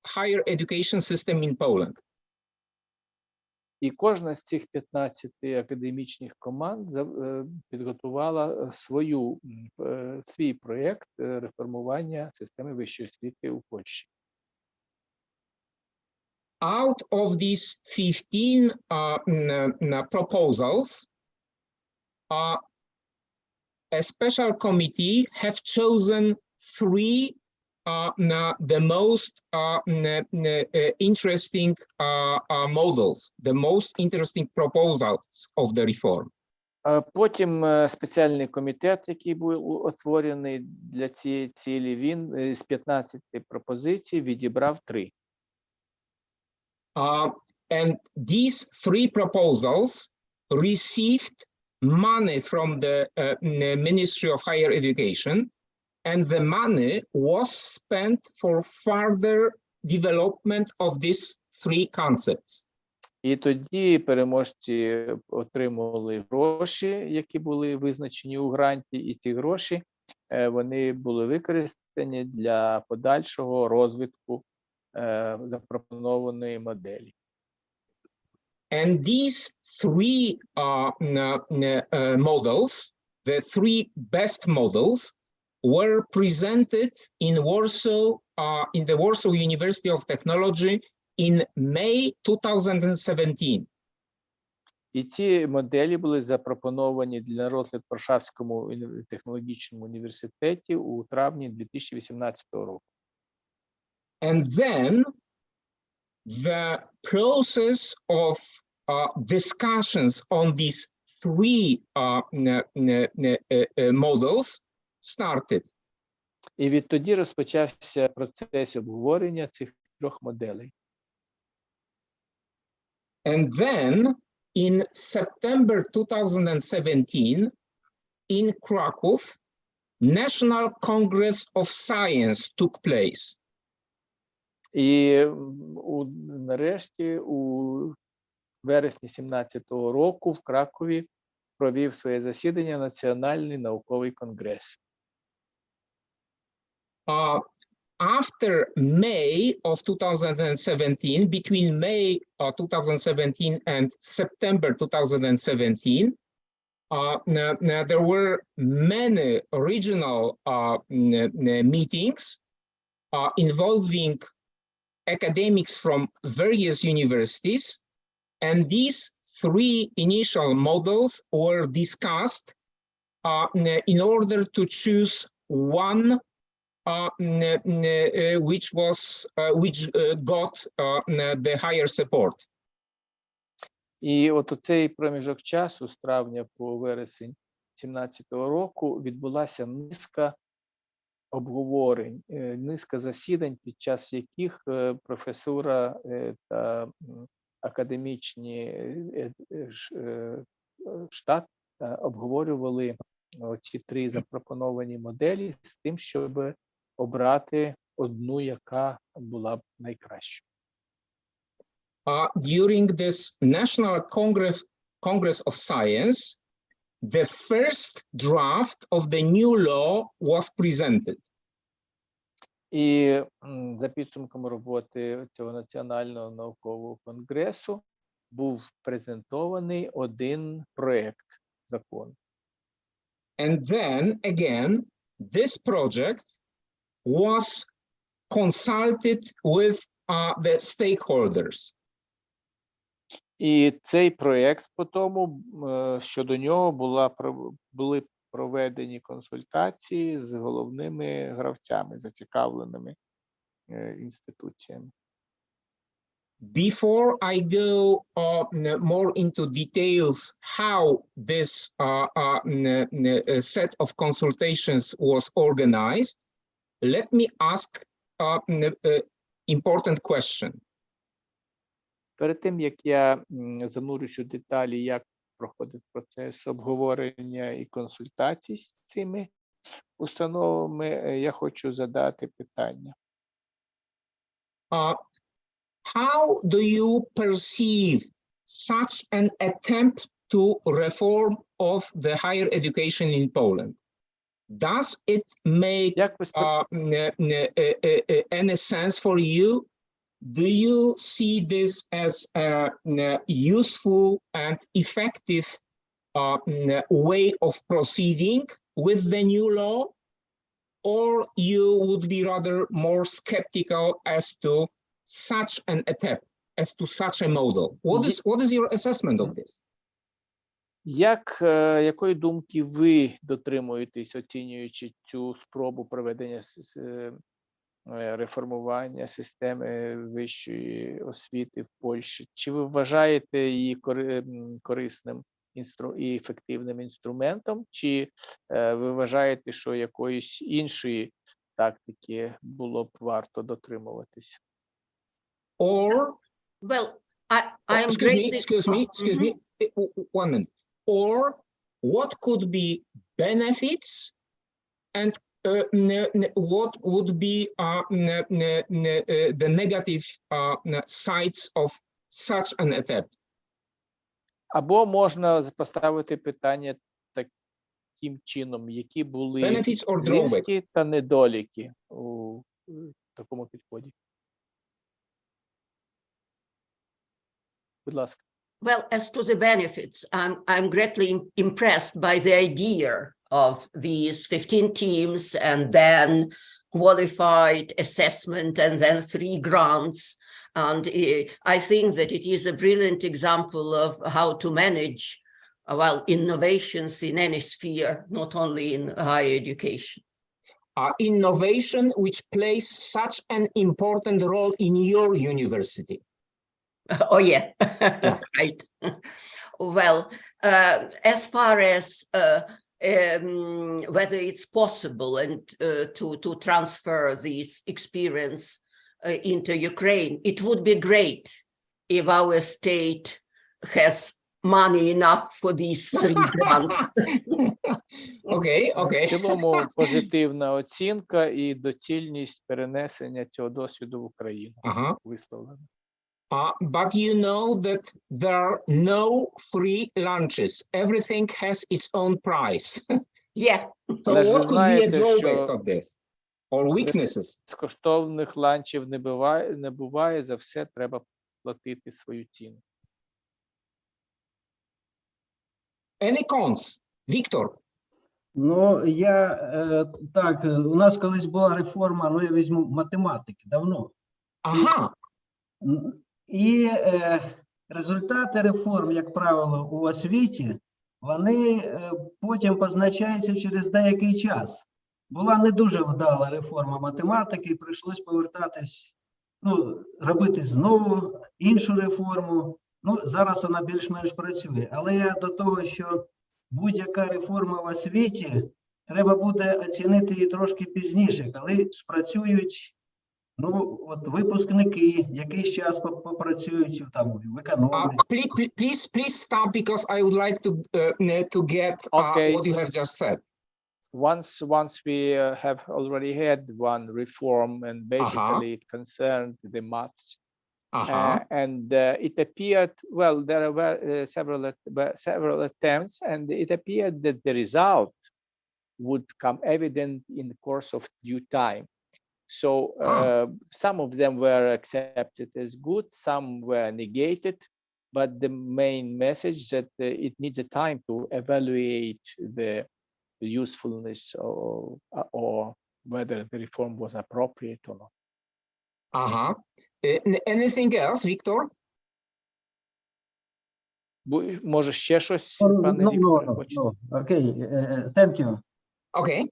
higher education system in Poland. І кожна з цих 15 академічних команд підготувала свій проєкт реформування системи вищої освіти у Польщі. Out of these 15 proposals, a special committee have chosen 3 the most interesting models, the most interesting proposals of the reform. Потім спеціальний комітет, який був утворений для цієї цілі, він з 15 пропозицій відібрав 3. And these 3 proposals received money from the Ministry of Higher Education, and the money was spent for further development of these 3 concepts. І тоді переможці отримували гроші, які були визначені у гранті, і ці гроші вони були використані для подальшого розвитку запропонованої моделі. And these 3 models, the 3 best models, were presented in Warsaw, in the Warsaw University of Technology in May 2017. І ці моделі були запропоновані на розгляд в Варшавському технологічному університеті у травні 2018 року. And then the process of discussions on these three models started. І відтоді розпочався процес обговорення цих трьох моделей. And then in September 2017, in Krakow, National Congress of Science took place. І нарешті у вересні 2017 року в Кракові провів своє засідання Національний науковий конгрес. After May of 2017, between May 2017 and September 2017, there were many regional meetings involving academics from various universities, and these three initial models were discussed in order to choose one which got the higher support. І от у цей проміжок часу, з травня по вересень 2017 року, відбулася низка обговорень, низка засідань, під час яких професура та академічні штат обговорювали ці три запропоновані моделі з тим, щоб обрати одну, яка була б найкращою. During this National Congress of Science, the first draft of the new law was presented. І за підсумком роботи цього Національного наукового конгресу був презентований один проект закону. And then again, this project was consulted with the stakeholders. І цей проєкт потім, щодо нього були проведені консультації з головними гравцями, зацікавленими інституціями. Before I go more into details how this set of consultations was organized, let me ask an important question. Перед тим, як я занурюсь у деталі, як проходить процес обговорення і консультацій з цими установами, я хочу задати питання. How do you perceive such an attempt to reform of the higher education in Poland? Does it make any sense for you? Do you see this as a useful and effective way of proceeding with the new law, or you would be rather more skeptical as to such an attempt, as to such a model? What is your assessment of this? Якої думки ви дотримуєтесь, оцінюючи цю спробу проведення реформування системи вищої освіти в Польщі? Чи ви вважаєте її корисним і ефективним інструментом, чи ви вважаєте, що якоїсь іншої тактики було б варто дотримуватись? Or, well, I am excuse me, 1 minute. Or what could be benefits and what would be the negative sides of such an attempt? Або можна поставити питання таким чином, які були зиски та недоліки у такому підході. Будь ласка. Well, as to the benefits, I'm greatly impressed by the idea of these 15 teams and then qualified assessment and then 3 grants. And I think that it is a brilliant example of how to manage, well, innovations in any sphere, not only in higher education. Innovation which plays such an important role in your university. Oh, yeah, right. Well, as far as whether it's possible and to transfer this experience into Ukraine, it would be great if our state has money enough for these 3 grants. Okay. В цілому позитивна оцінка і доцільність перенесення цього досвіду в Україну висловлена. But you know that there are no free lunches. Everything has its own price. Yeah. So what could be a drawbacks of this or weaknesses? Безкоштовних ланчів не буває, за все треба платити свою ціну. Any cons? Victor? Ну, так, у нас колись була реформа, ну, я візьму математики, давно. Ага. І результати реформ, як правило, у освіті, вони потім позначаються через деякий час. Була не дуже вдала реформа математики, прийшлось повертатись, ну, робити знову іншу реформу. Ну, зараз вона більш-менш працює. Але я до того, що будь-яка реформа в освіті, треба буде оцінити її трошки пізніше, коли спрацюють, ну, от випускники, якийсь час попрацюють там в економіці. Please stop, because I would like to get what you have just said. Once we have already had one reform, and basically it concerned the maths. And it appeared, well, there were several attempts, and it appeared that the result would come evident in the course of due time. So some of them were accepted as good, some were negated, but the main message that it needs a time to evaluate the usefulness or whether the reform was appropriate or not. Anything else, Victor? Може ще щось, пане Вікторе, хочете? Окей, thank you. Okay.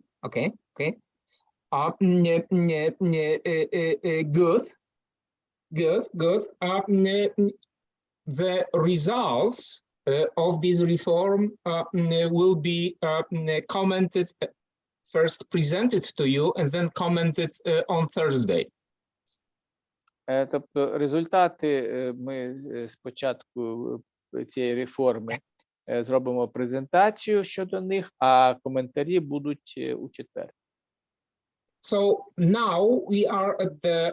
Good. The results of this reform will be commented, first presented to you and then commented on Thursday. Тобто результати ми спочатку цієї реформи зробимо презентацію щодо них, а коментарі будуть у четвер. So now we are at the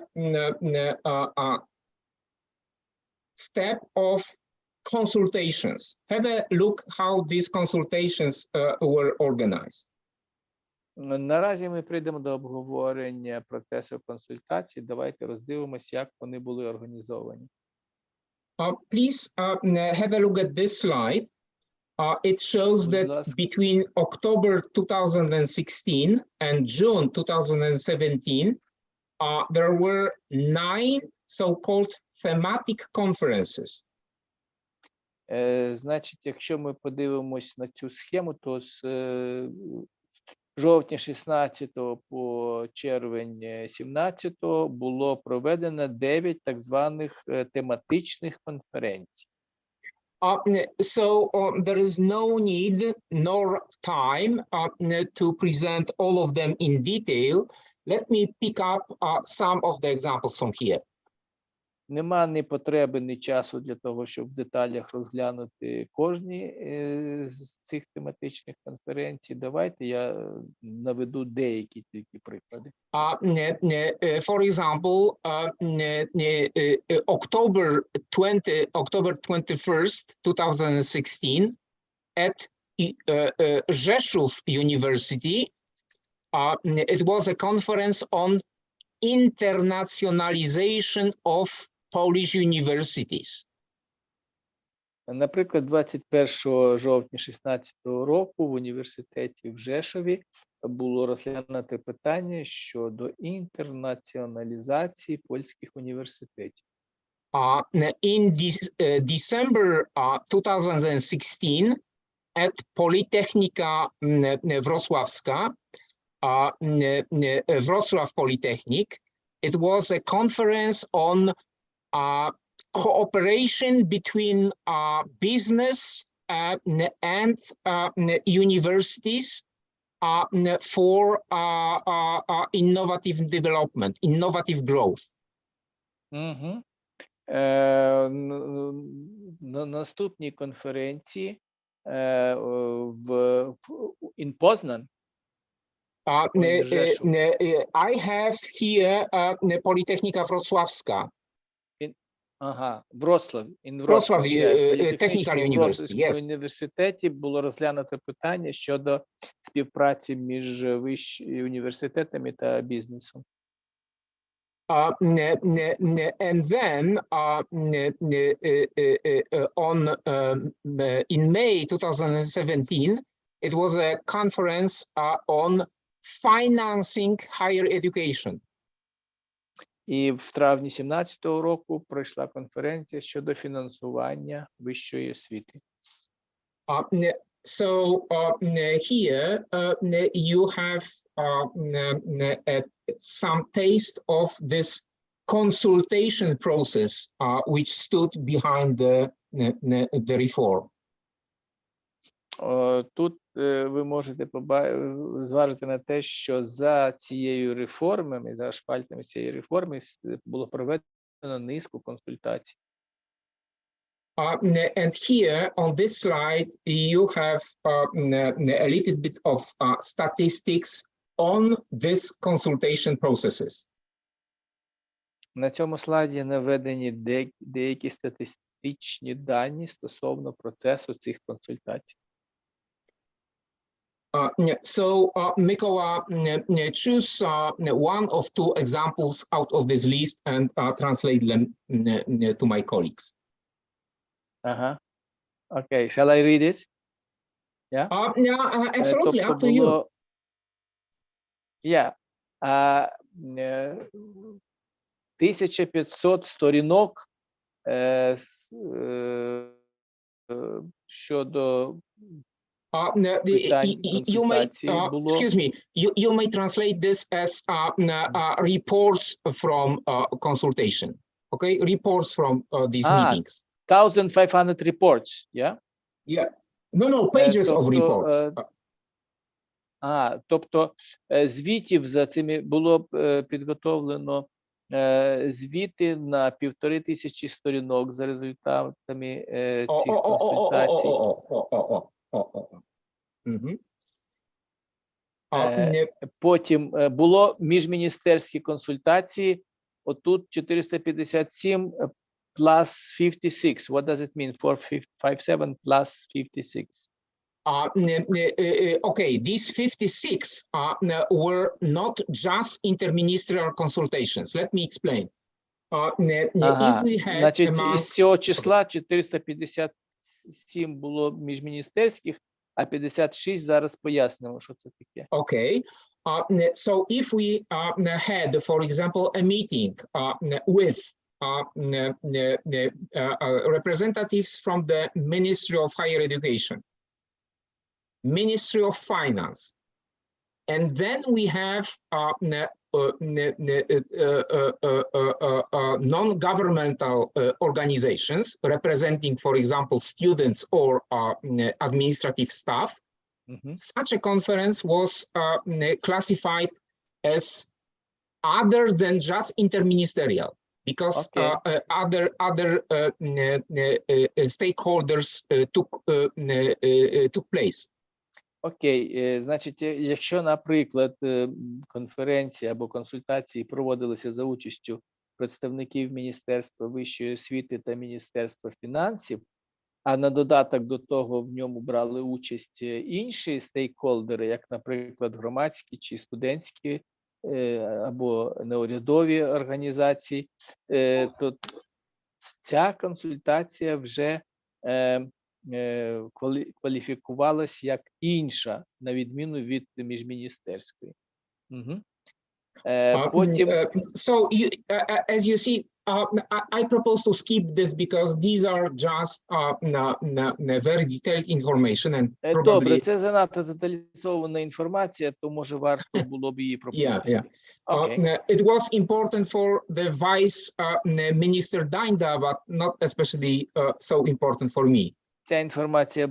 step of consultations. Have a look how these consultations were organized. Наразі ми прийдемо до обговорення процесу консультацій. Давайте роздивимося, як вони були організовані. Please have a look at this slide. It shows that between October 2016 and June 2017, there were 9 so-called thematic conferences. Значить, якщо ми подивимось на цю схему, то з жовтня 16 по червень 17 було проведено 9 так званих тематичних конференцій. So there is no need nor time to present all of them in detail. Let me pick up some of the examples from here. Нема ні потреби, ні часу для того, щоб в деталях розглянути кожні з цих тематичних конференцій. Давайте я наведу деякі тільки приклади. For example, October 21st, 2016, at Rzeszów University, it was a conference on internationalization of Polish universities. Наприклад, 21 жовтня 2016 року в університеті в Жешові було розглянуте питання щодо інтернаціоналізації польських університетів. in December 2016 at Politechnika Wrocławska, Wrocław Polytechnic. It was a conference on cooperation between business and universities for innovative development, innovative growth. Угу. На наступній конференції in Poznan. I have here Politechnika Wrocławska. Ага, Вроцлав. Wrocław Technical University, yes. В університеті було розглянуто питання щодо співпраці між вищими університетами та бізнесом. And then in May 2017, it was a conference on financing higher education. І в травні 2017 року пройшла конференція щодо фінансування вищої освіти. So here you have some taste of this consultation process which stood behind the reform. Тут ви можете зважити на те, що за цією реформами, за шпальтами цієї реформи було проведено низку консультацій. And here on this slide, you have a little bit of statistics on these consultation processes. На цьому слайді наведені деякі статистичні дані стосовно процесу цих консультацій. So, Mikola, choose one of two examples out of this list and translate them to my colleagues. Okay, shall I read it? Yeah, absolutely, up to you. Yeah. 1500 сторінок щодо you may, excuse me, you may translate this as reports from consultation, okay? Reports from these meetings. 1500 reports, yeah? Yeah. No, pages of reports. Тобто звітів за цими було підготовлено звіти на 1500 сторінок за результатами цих консультацій. Потім було міжміністерські консультації. Отут 457 plus 56. What does it mean? 457 plus 56. Okay, these 56 were not just interministerial consultations. Let me explain. If we had Значить, із цього числа 457 було міжміністерських, а 56 зараз пояснимо, що це таке. Okay. So if we had, for example, a meeting with representatives from the Ministry of Higher Education, Ministry of Finance, and then we have non-governmental organizations representing, for example, students or administrative staff. Such a conference was classified as other than just interministerial, because other stakeholders took place. Окей, значить, якщо, наприклад, конференція або консультації проводилися за участю представників Міністерства вищої освіти та Міністерства фінансів, а на додаток до того в ньому брали участь інші стейкхолдери, як, наприклад, громадські чи студентські або неурядові організації, то ця консультація вже кваліфікувалась як інша, на відміну від міжміністерської. Потім So as you see, I propose to skip this because these are just very detailed information and добре, probably це занадто деталізована інформація, то може варто було б її пропустити. yeah. It was important for the Vice Minister Dinda, but not especially so important for me. Ця інформація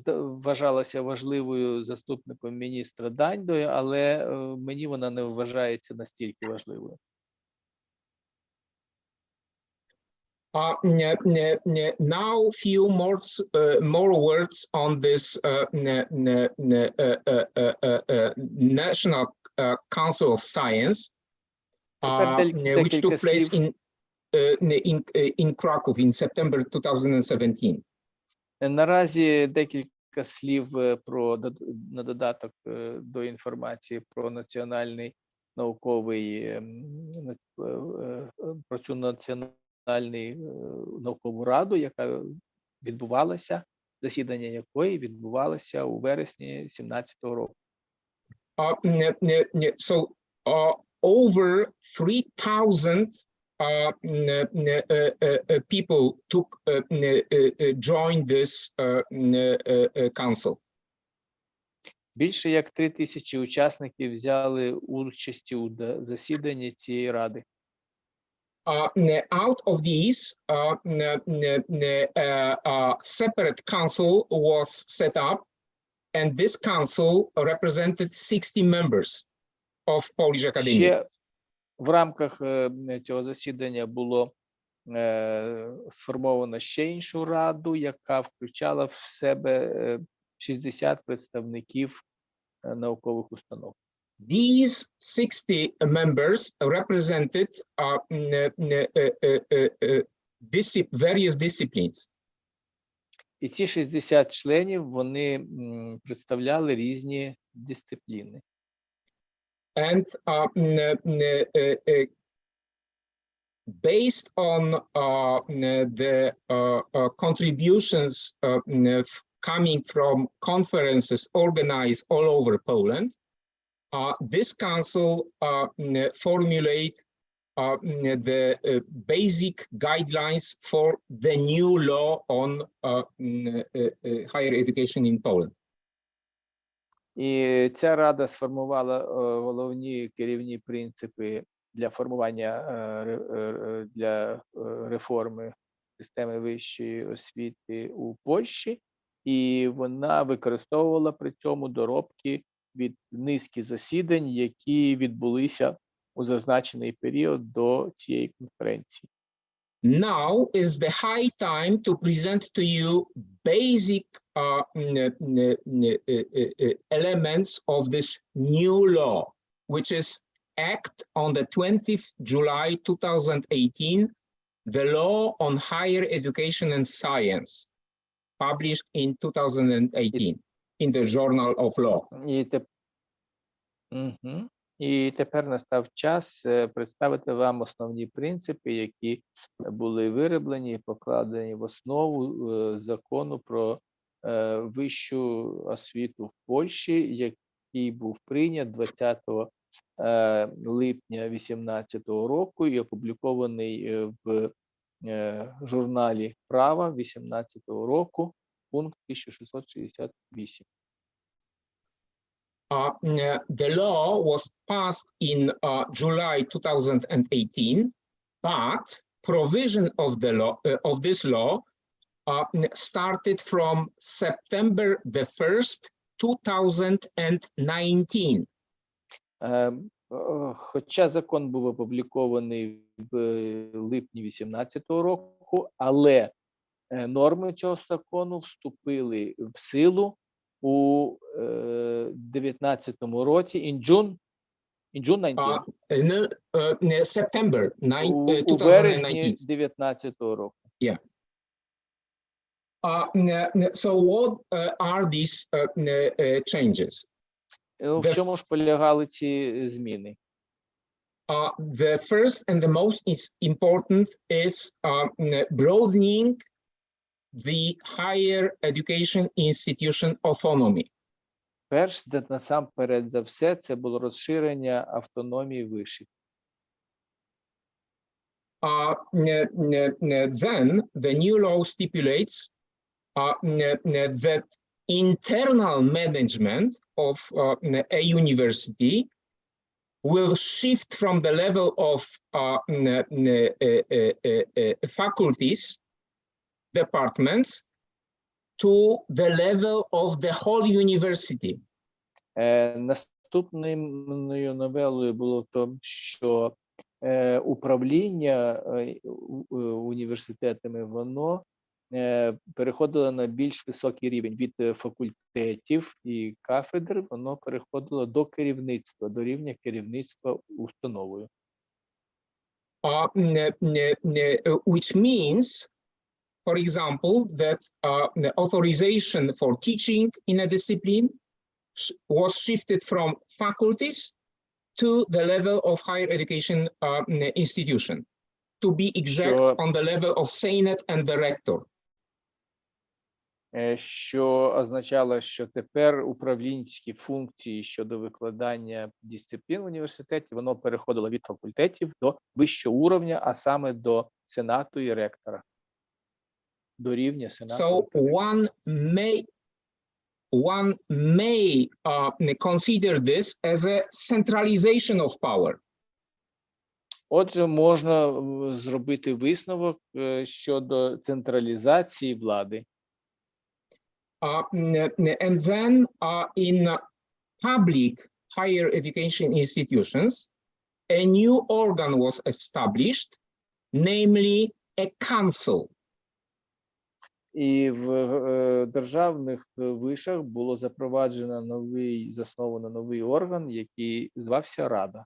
вважалася важливою заступником міністра Дандою, але мені вона не вважається настільки важливою. Now few more words on this National Council of Science, which took place in Krakow in September 2017. Наразі декілька слів на додаток до інформації про національний науковий, про цю національну наукову раду, яка відбувалася, засідання якої відбувалося у вересні 2017 року. So over 3,000 people joined this council. Більше як 3,000 учасників взяли участь у засіданні цієї ради. Out of these, separate council was set up, and this council represented 60 members of Polish Academy. Ще в рамках цього засідання було сформовано ще іншу раду, яка включала в себе 60 представників наукових установ. These 60 members represented various disciplines. І ці 60 членів, вони представляли різні дисципліни. And based on the contributions coming from conferences organized all over Poland, this council formulate the basic guidelines for the new law on higher education in Poland. І ця рада сформувала головні керівні принципи для формування для реформи системи вищої освіти у Польщі, і вона використовувала при цьому доробки від низки засідань, які відбулися у зазначений період до цієї конференції. Now is the high time to present to you basic elements of this new law, which is Act on the 20th July 2018, the Law on Higher Education and Science, published in 2018 in the Journal of Law. І тепер настав час представити вам основні принципи, які були вироблені і покладені в основу закону про вищу освіту в Польщі, який був прийнят 20 липня 2018 року і опублікований в журналі «Права» 2018 року, пункт 1668. The law was passed in July 2018, but provision of the law of this law started from September the 1st, 2019. Хоча закон був опублікований в липні 2018 року, але норми цього закону вступили в силу у 19-му році, in June 19. September 2019. У вересні 19-го року. Yeah. So what are these changes? В чому ж полягали ці зміни? The first and the most important is broadening the higher education institution autonomy. насамперед за все, це було розширення автономії вишів. Then the new law stipulates that internal management of a university will shift from the level of faculties, departments, to the level of the whole university. Наступною новелою було в тому, що управління університетами, воно переходило на більш високий рівень. Від факультетів і кафедр воно переходило до керівництва, до рівня керівництва установою. Which means, for example, that the authorization for teaching in a discipline was shifted from faculties to the level of higher education institution, to be exact, on the level of Senate and the rector. Що означало, що тепер управлінські функції щодо викладання дисциплін в університеті, воно переходило від факультетів до вищого уровня, а саме до сенату і ректора. До рівня сенату. So one may consider this as a centralization of power. Отже, можна зробити висновок щодо централізації влади. And then in public higher education institutions, a new organ was established, namely a council. І в державних вишах було засновано новий орган, який звався Рада.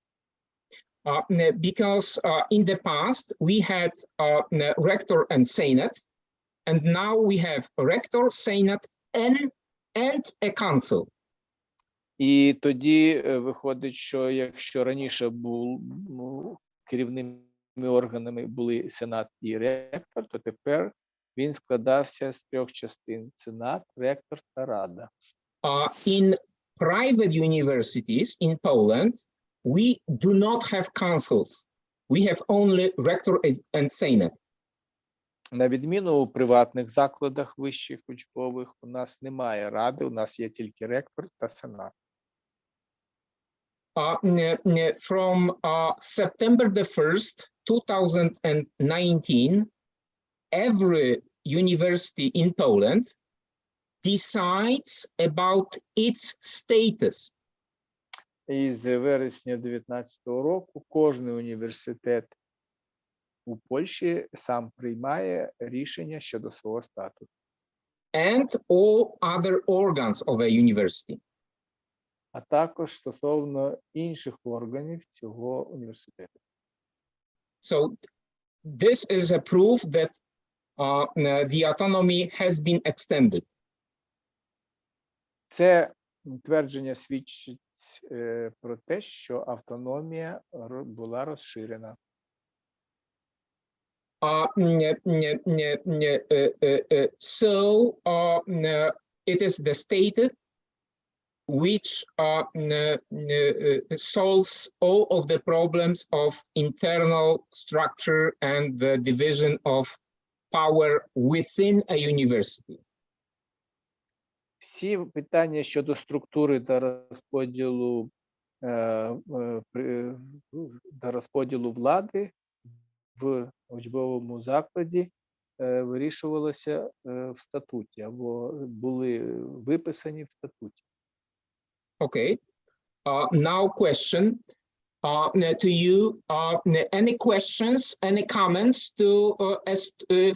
Because in the past we had rector and senate, and now we have rector, senate, and a council. І тоді виходить, що якщо раніше керівними органами були сенат і ректор, то тепер він складався з трьох частин: сенат, ректор та рада. In private universities in Poland, we do not have councils. We have only rector and senate. На відміну у приватних закладах вищих учбових, у нас немає ради, у нас є тільки ректор та сенат. From September the 1st, 2019, every university in Poland decides about its status. І з вересня 2019 року кожний університет у Польщі сам приймає рішення щодо свого статусу. And all other organs of a university. А також стосовно інших органів цього університету. So this is a proof that the autonomy has been extended. Це твердження свідчить про те, що автономія була розширена. So it is the state which solves all of the problems of internal structure and the division of power within a university. Всі питання щодо структури та розподілу влади в учбовому закладі вирішувалося в статуті або були виписані в статуті. Okay. Now question to you. Any questions, any comments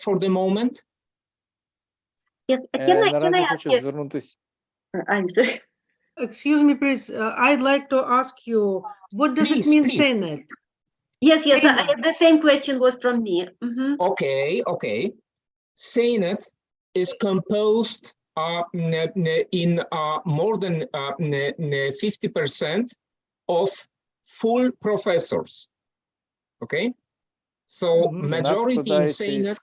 for the moment? Yes, can I Наразі ask хочу you? звернутися. I'm sorry. Excuse me, please. I'd like to ask you, what does it mean, Senate? Yes, the same question was from me. Mm-hmm. Okay. Senate is composed in more than 50% of full professors. Okay? So majority in Senate.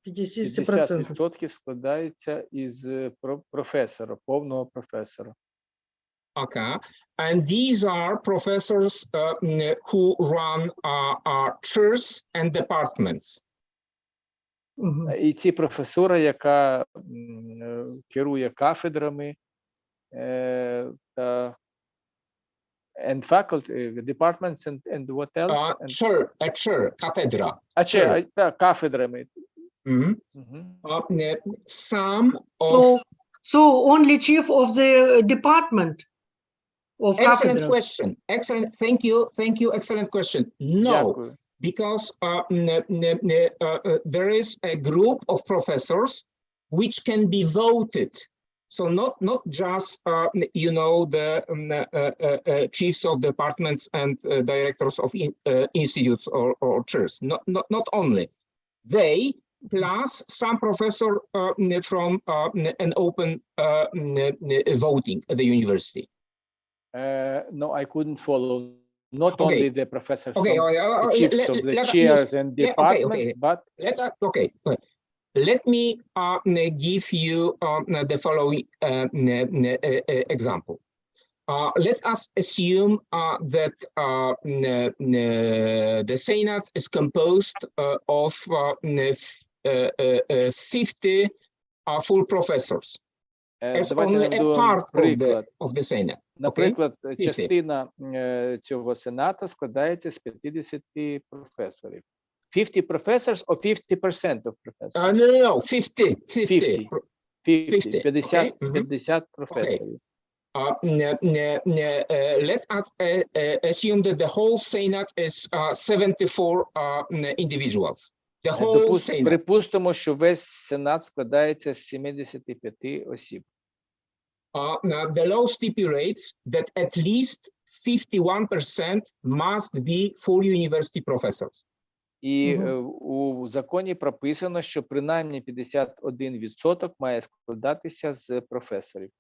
50%. 50% складається із професора, повного професора. Okay, and these are professors who run chairs and departments. І ці професора, яка керує кафедрами та and faculty, departments and what else? Chair, кафедра. Кафедрами. Some of... So only chief of the department of Excellent cathedral. question. Excellent. Thank you. Excellent question. No, Дякую. because there is a group of professors which can be voted. So not just the chiefs of departments and directors of institutes or chairs. Not only they, plus some professor from an open voting at the university. No, I couldn't follow. Not Okay. only the professors, Okay, the chiefs of the chairs and departments, but let me give you the following example. Let us assume that the Senate is composed of 50 full professors. As only a part of the Senate. Наприклад, частина цього сената складається з 50 професорів. 50 professors or 50% of professors? No, 50. 50 професорів. Let us assume that the whole Senate is 74 individuals. The whole Senate. Припустимо, що весь сенат складається з 75 осіб. The law stipulates that at least 51% must be full university professors. І у законі прописано, що принаймні 51% має складатися з професорів.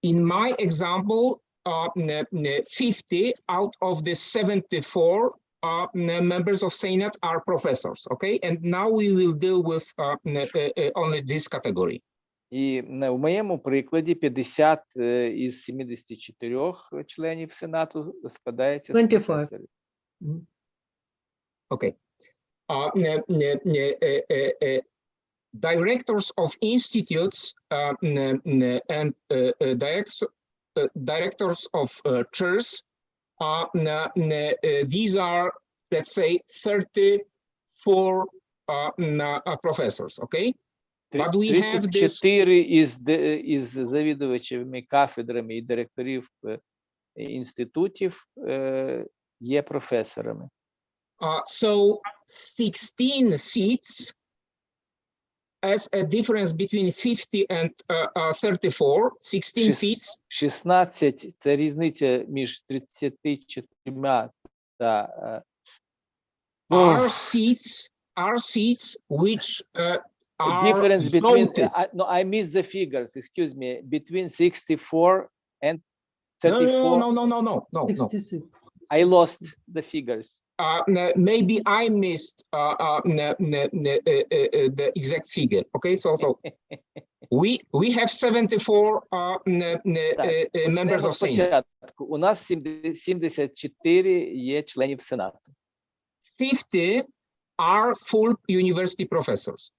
In my example, 50 out of the 74 members of Senate are professors, okay? And now we will deal with only this category. І в моєму прикладі 50 із 74 членів Сенату складається з професорів. Okay. Directors of institutes and directors of chairs, these are, let's say, 34 professors, okay? But we have this... 34 із завідувачами кафедрами і директорів інститутів є професорами. So 16 seats as a difference between 50 and 34, 16 seats. 16 – це різниця між 34 та... Are seats which difference between, no, I missed the figures, excuse me, between 64 and 34. No. 66. I lost the figures. Maybe I missed the exact figure. Okay, so we have 74 members of Senate. У нас 74 є членів Сенату. 50 are full university professors.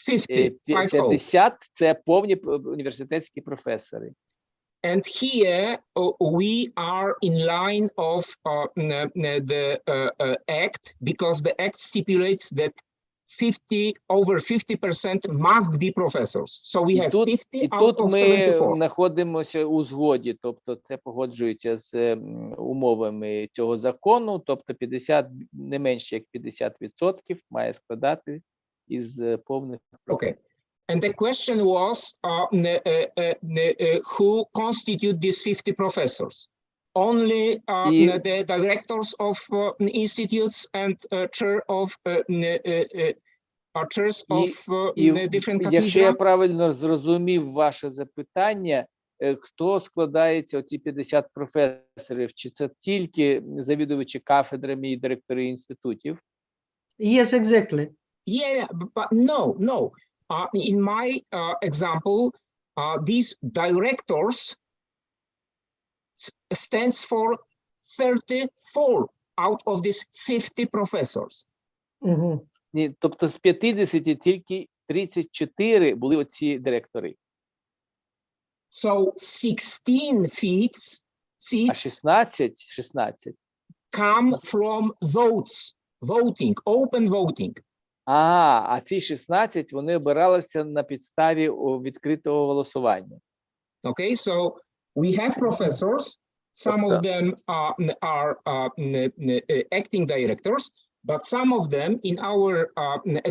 50 – це повні університетські професори. And here we are in line of the act, because the act stipulates that over 50% must be professors. So we have 50 out of 74. Тут ми знаходимося у згоді, тобто це погоджується з умовами цього закону, тобто 50, не менше як 50% має складати із повних професорів. Okay. And the question was, who constitute these 50 professors? Only the directors of institutes and chairs of different cathedrals? Якщо я правильно зрозумів ваше запитання, хто складається оці 50 професорів? Чи це тільки завідувачі кафедрами і директори інститутів? Yes, exactly. Yeah, but no. In my example, these directors stands for 34 out of these 50 professors. Ні, тобто з 50 тільки 34 були оці директори. So 16 seats А 16 come from voting, open voting. А ці 16, вони обиралися на підставі відкритого голосування. Okay, so we have professors. Some of them are acting directors, but some of them, in our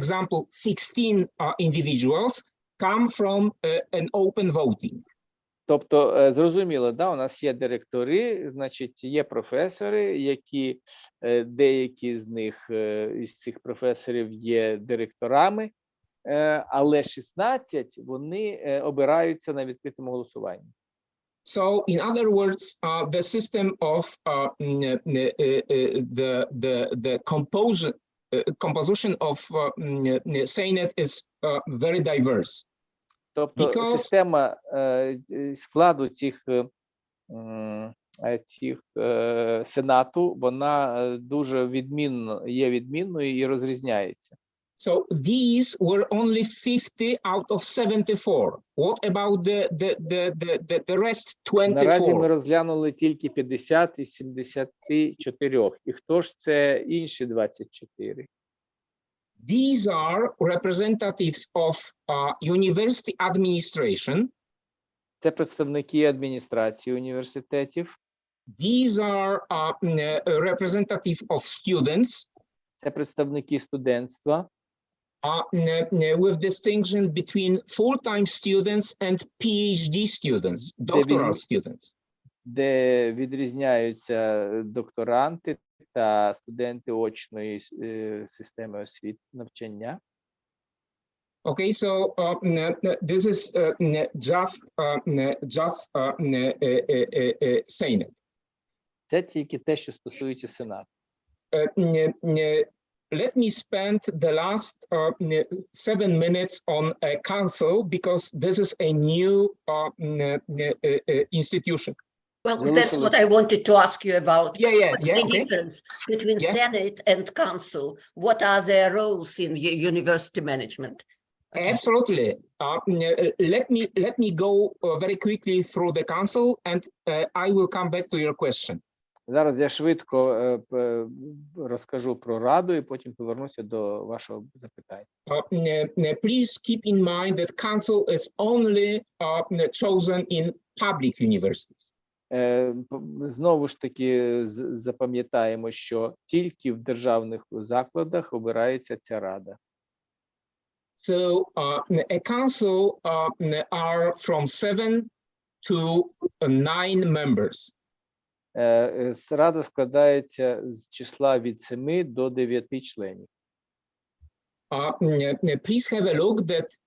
example, 16 individuals come from an open voting. Тобто, зрозуміло, да, у нас є директори, значить, є професори, які, деякі з них, із цих професорів є директорами, але 16, вони обираються на відкритому голосуванні. So, in other words, the system of the composition of Senate is very diverse. Тобто система складу цих сенату, вона дуже є відмінною і розрізняється. So these were only 50 out of 74. What about the rest 24? Наразі ми розглянули тільки 50 із 74. І хто ж це інші 24? These are representatives of university administration. Це представники адміністрації університетів. These are representative of students. Це представники студентства. With distinction between full-time students and PhD students, doctoral students. Де відрізняються докторанти та студенти очної системи освіти навчання. Okay, so this is just Senate. Це тільки те, що стосується Сенату. Let me spend the last 7 minutes on a council because this is a new institution. Well, that's what I wanted to ask you about. What's the difference between Senate and Council? What are their roles in university management? Absolutely. Let me go very quickly through the council, and I will come back to your question. Зараз я швидко розкажу про Раду і потім повернуся до вашого запитання. Please keep in mind that council is only chosen in public universities. Знову ж таки запам'ятаємо, що тільки в державних закладах обирається ця Рада. So a council are from 7 to 9 members. Рада складається з числа від 7 до 9 членів. Please have a look that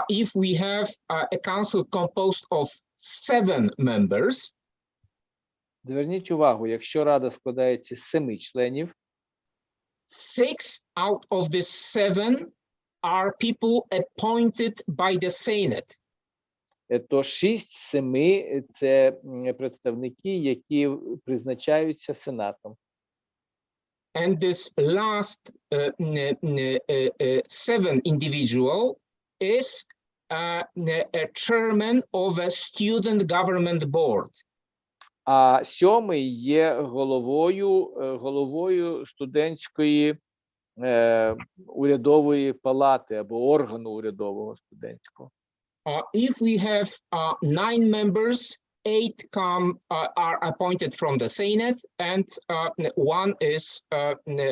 if we have a council composed of 7 members, зверніть увагу, якщо Рада складається з 7 членів, 6 out of the 7 are people appointed by the Senate. То 6 з 7 – це представники, які призначаються Сенатом. And this last 7 individual is a chairman of a student government board. А 7-й є головою студентської урядової палати або органу урядового студентського. If we have 9 members, 8 are appointed from the Senate, and 1 is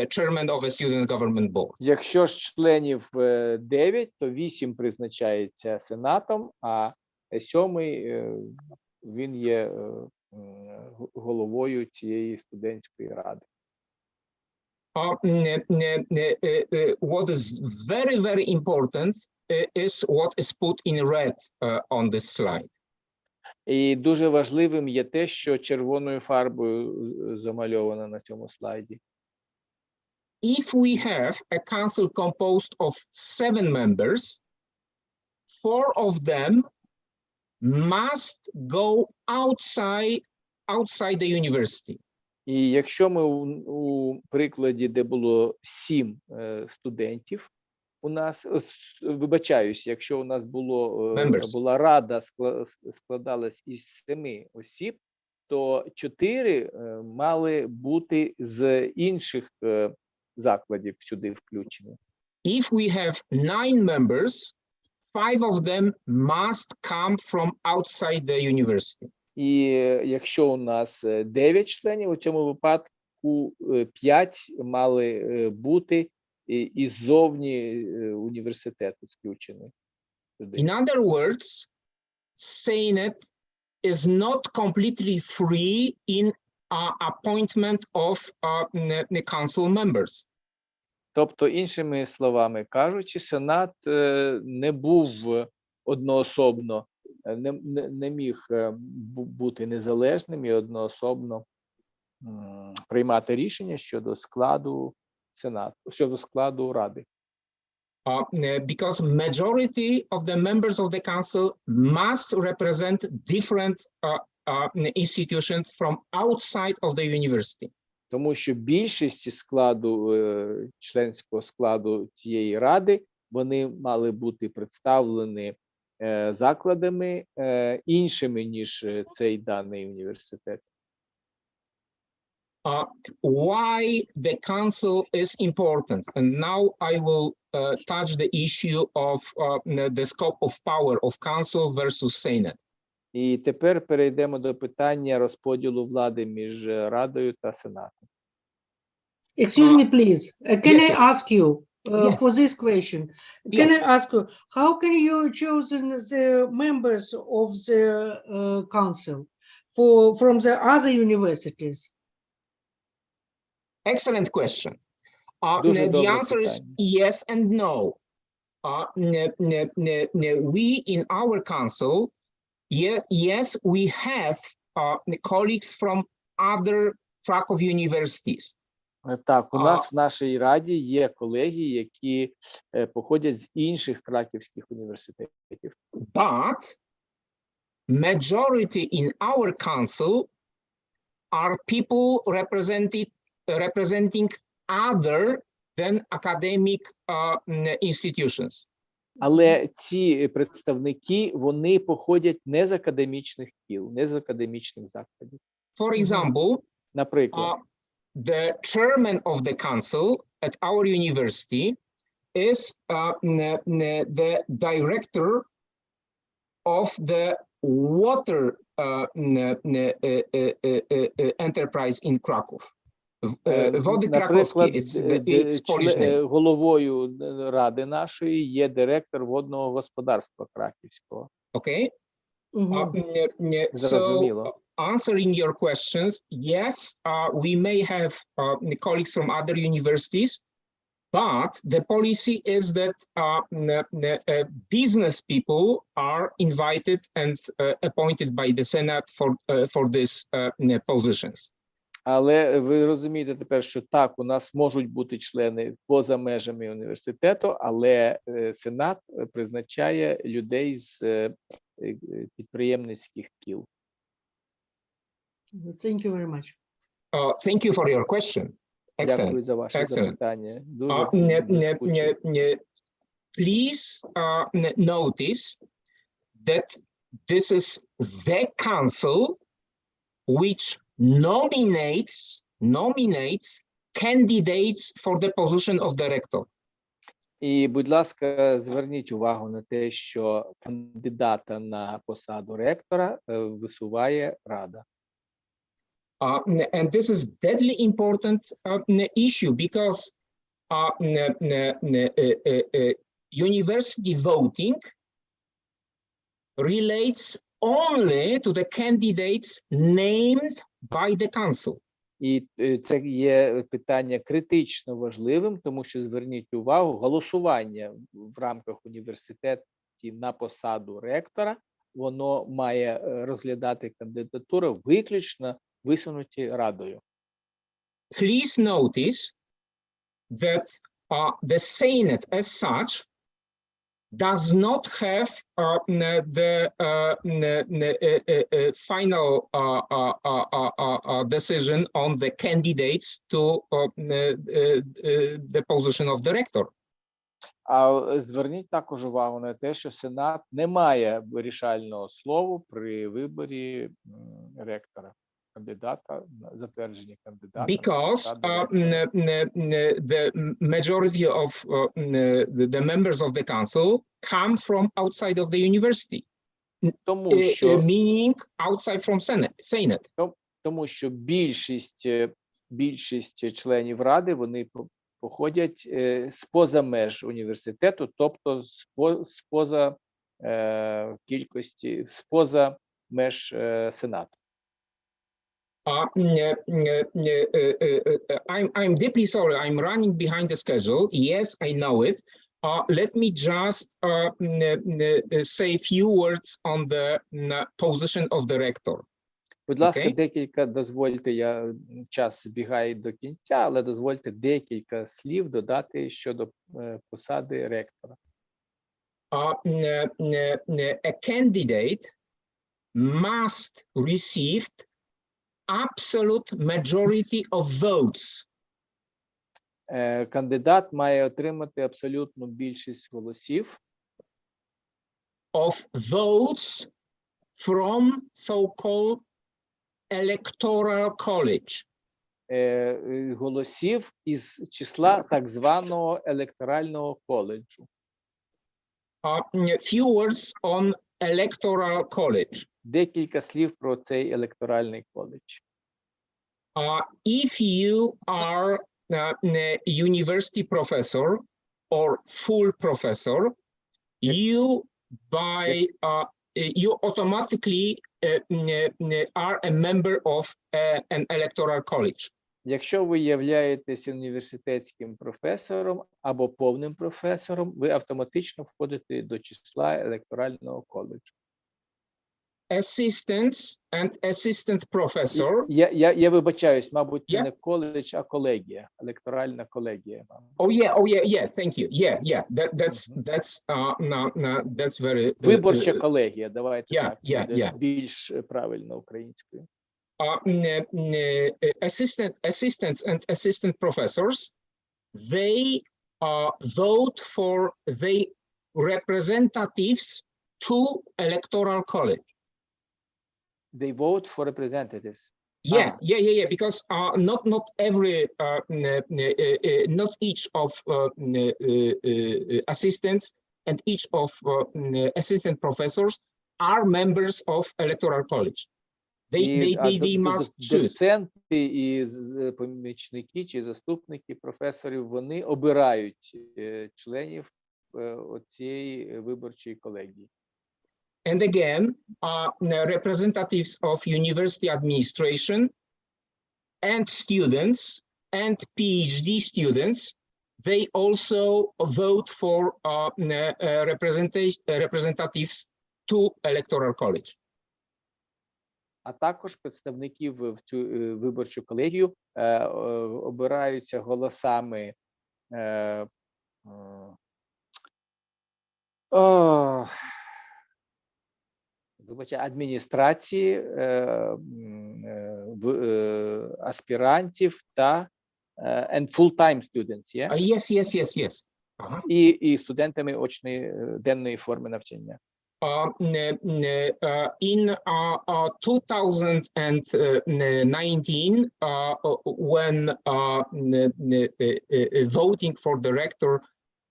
chairman of a student government board. Якщо ж членів 9, то 8 призначається Сенатом, а 7-й він є головою цієї студентської ради. What is very, very important is what is put in red on this slide. І дуже важливим є те, що червоною фарбою замальовано на цьому слайді. if we have a council composed of 7 members, 4 of them must go outside the university. І якщо ми у прикладі, де було 7 студентів, у нас, вибачаюсь, якщо у нас була рада, складалась із 7 осіб, то 4 мали бути з інших закладів сюди включені. If we have 9 members, 5 of them must come from outside the university. І якщо у нас 9 членів, у цьому випадку 5 мали бути іззовні університету включені. In other words, Senate is not completely free in appointment of the council members. Тобто, іншими словами кажучи, Сенат не був одноособно, не міг бути незалежним і одноособно приймати рішення щодо складу Сенату, щодо складу Ради. Because majority of the members of the council must represent different institutions from outside of the university. Тому що більшість складу, членського складу цієї ради, вони мали бути представлені закладами іншими, ніж цей даний університет. Why the council is important? And now I will touch the issue of the scope of power of council versus Senate. І тепер перейдемо до питання розподілу влади між Радою та Сенатом. Excuse me, please. Can I ask you for this question? Can I ask you, how can you choose the members of the council from the other universities? Excellent question. The answer is yes and no. We in our council, yes, we have colleagues from other Krakow universities. Так, у нас в нашій раді є колеги, які походять з інших краківських університетів. But majority in our council are people representing other than academic institutions. Але ці представники, вони походять не з академічних кіл, не з академічних закладів. For example, наприклад, the chairman of the council at our university is the director of the water enterprise in Krakow. Wody Krakowskie, it's Polish name. Головою ради нашої є директор водного господарства Краківського. Okay. So, answering your questions, yes, we may have colleagues from other universities, but the policy is that business people are invited and appointed by the Senate for these positions. Але ви розумієте тепер, що так, у нас можуть бути члени поза межами університету, але Сенат призначає людей з підприємницьких кіл. Thank you very much. Thank you for your question. Excellent. Дякую за ваше запитання. Please notice that this is the council which nominates candidates for the position of director. І, будь ласка, зверніть увагу на те, що кандидата на посаду ректора висуває Рада. And this is deadly important issue because university voting relates only to the candidates named by the council. І це є питання критично важливим, тому що, зверніть увагу, голосування в рамках університету на посаду ректора, воно має розглядати кандидатури виключно висунуті Радою. Please notice that the Senate as such does not have the final decision on the candidates to the position of director. А зверніть також увагу на те, що Сенат не має вирішального слова при виборі ректора, кандидата, затвердженні кандидата. Because the majority of the members of the council come from outside of the university, Тому що, meaning outside from Senate. тому що більшість членів Ради, вони походять з-поза меж університету, тобто з-поза кількості, з-поза меж Сенату. I'm deeply sorry. I'm running behind the schedule. Yes, I know it. Let me just say a few words on the position of the rector. Будь ласка, дозвольте, час збігає до кінця, але дозвольте декілька слів додати щодо посади ректора. A candidate must receive absolute majority of votes. Кандидат має отримати абсолютну більшість голосів of votes from so-called electoral college. Голосів із числа так званого електорального коледжу. Few words on electoral college. Декілька слів про цей електоральний коледж. If you are a university professor or full professor, you automatically are a member of an electoral college. Якщо ви являєтесь університетським професором або повним професором, ви автоматично входите до числа електорального коледжу. Assistants and assistant professor. Я вибачаюсь, мабуть, це не коледж, а колегія, електоральна колегія. Yeah, thank you. Yeah, that's very Виборча колегія, давайте так. Yeah. Більш правильно українською. Assistants and assistant professors, they vote for the representatives to electoral college. They vote for representatives. Yeah, because not every not each of assistants and each of assistant professors are members of electoral college. They must choose. Доценти і помічники чи заступники професорів, вони обирають членів цієї виборчої колегії. And again, representatives of university administration and students and PhD students, they also vote for representatives to electoral college. А також представників в цю виборчу колегію обираються голосами адміністрації, аспірантів та and full-time students, yeah? Yes. І студентами очної денної форми навчання. In 2019, when voting for the rector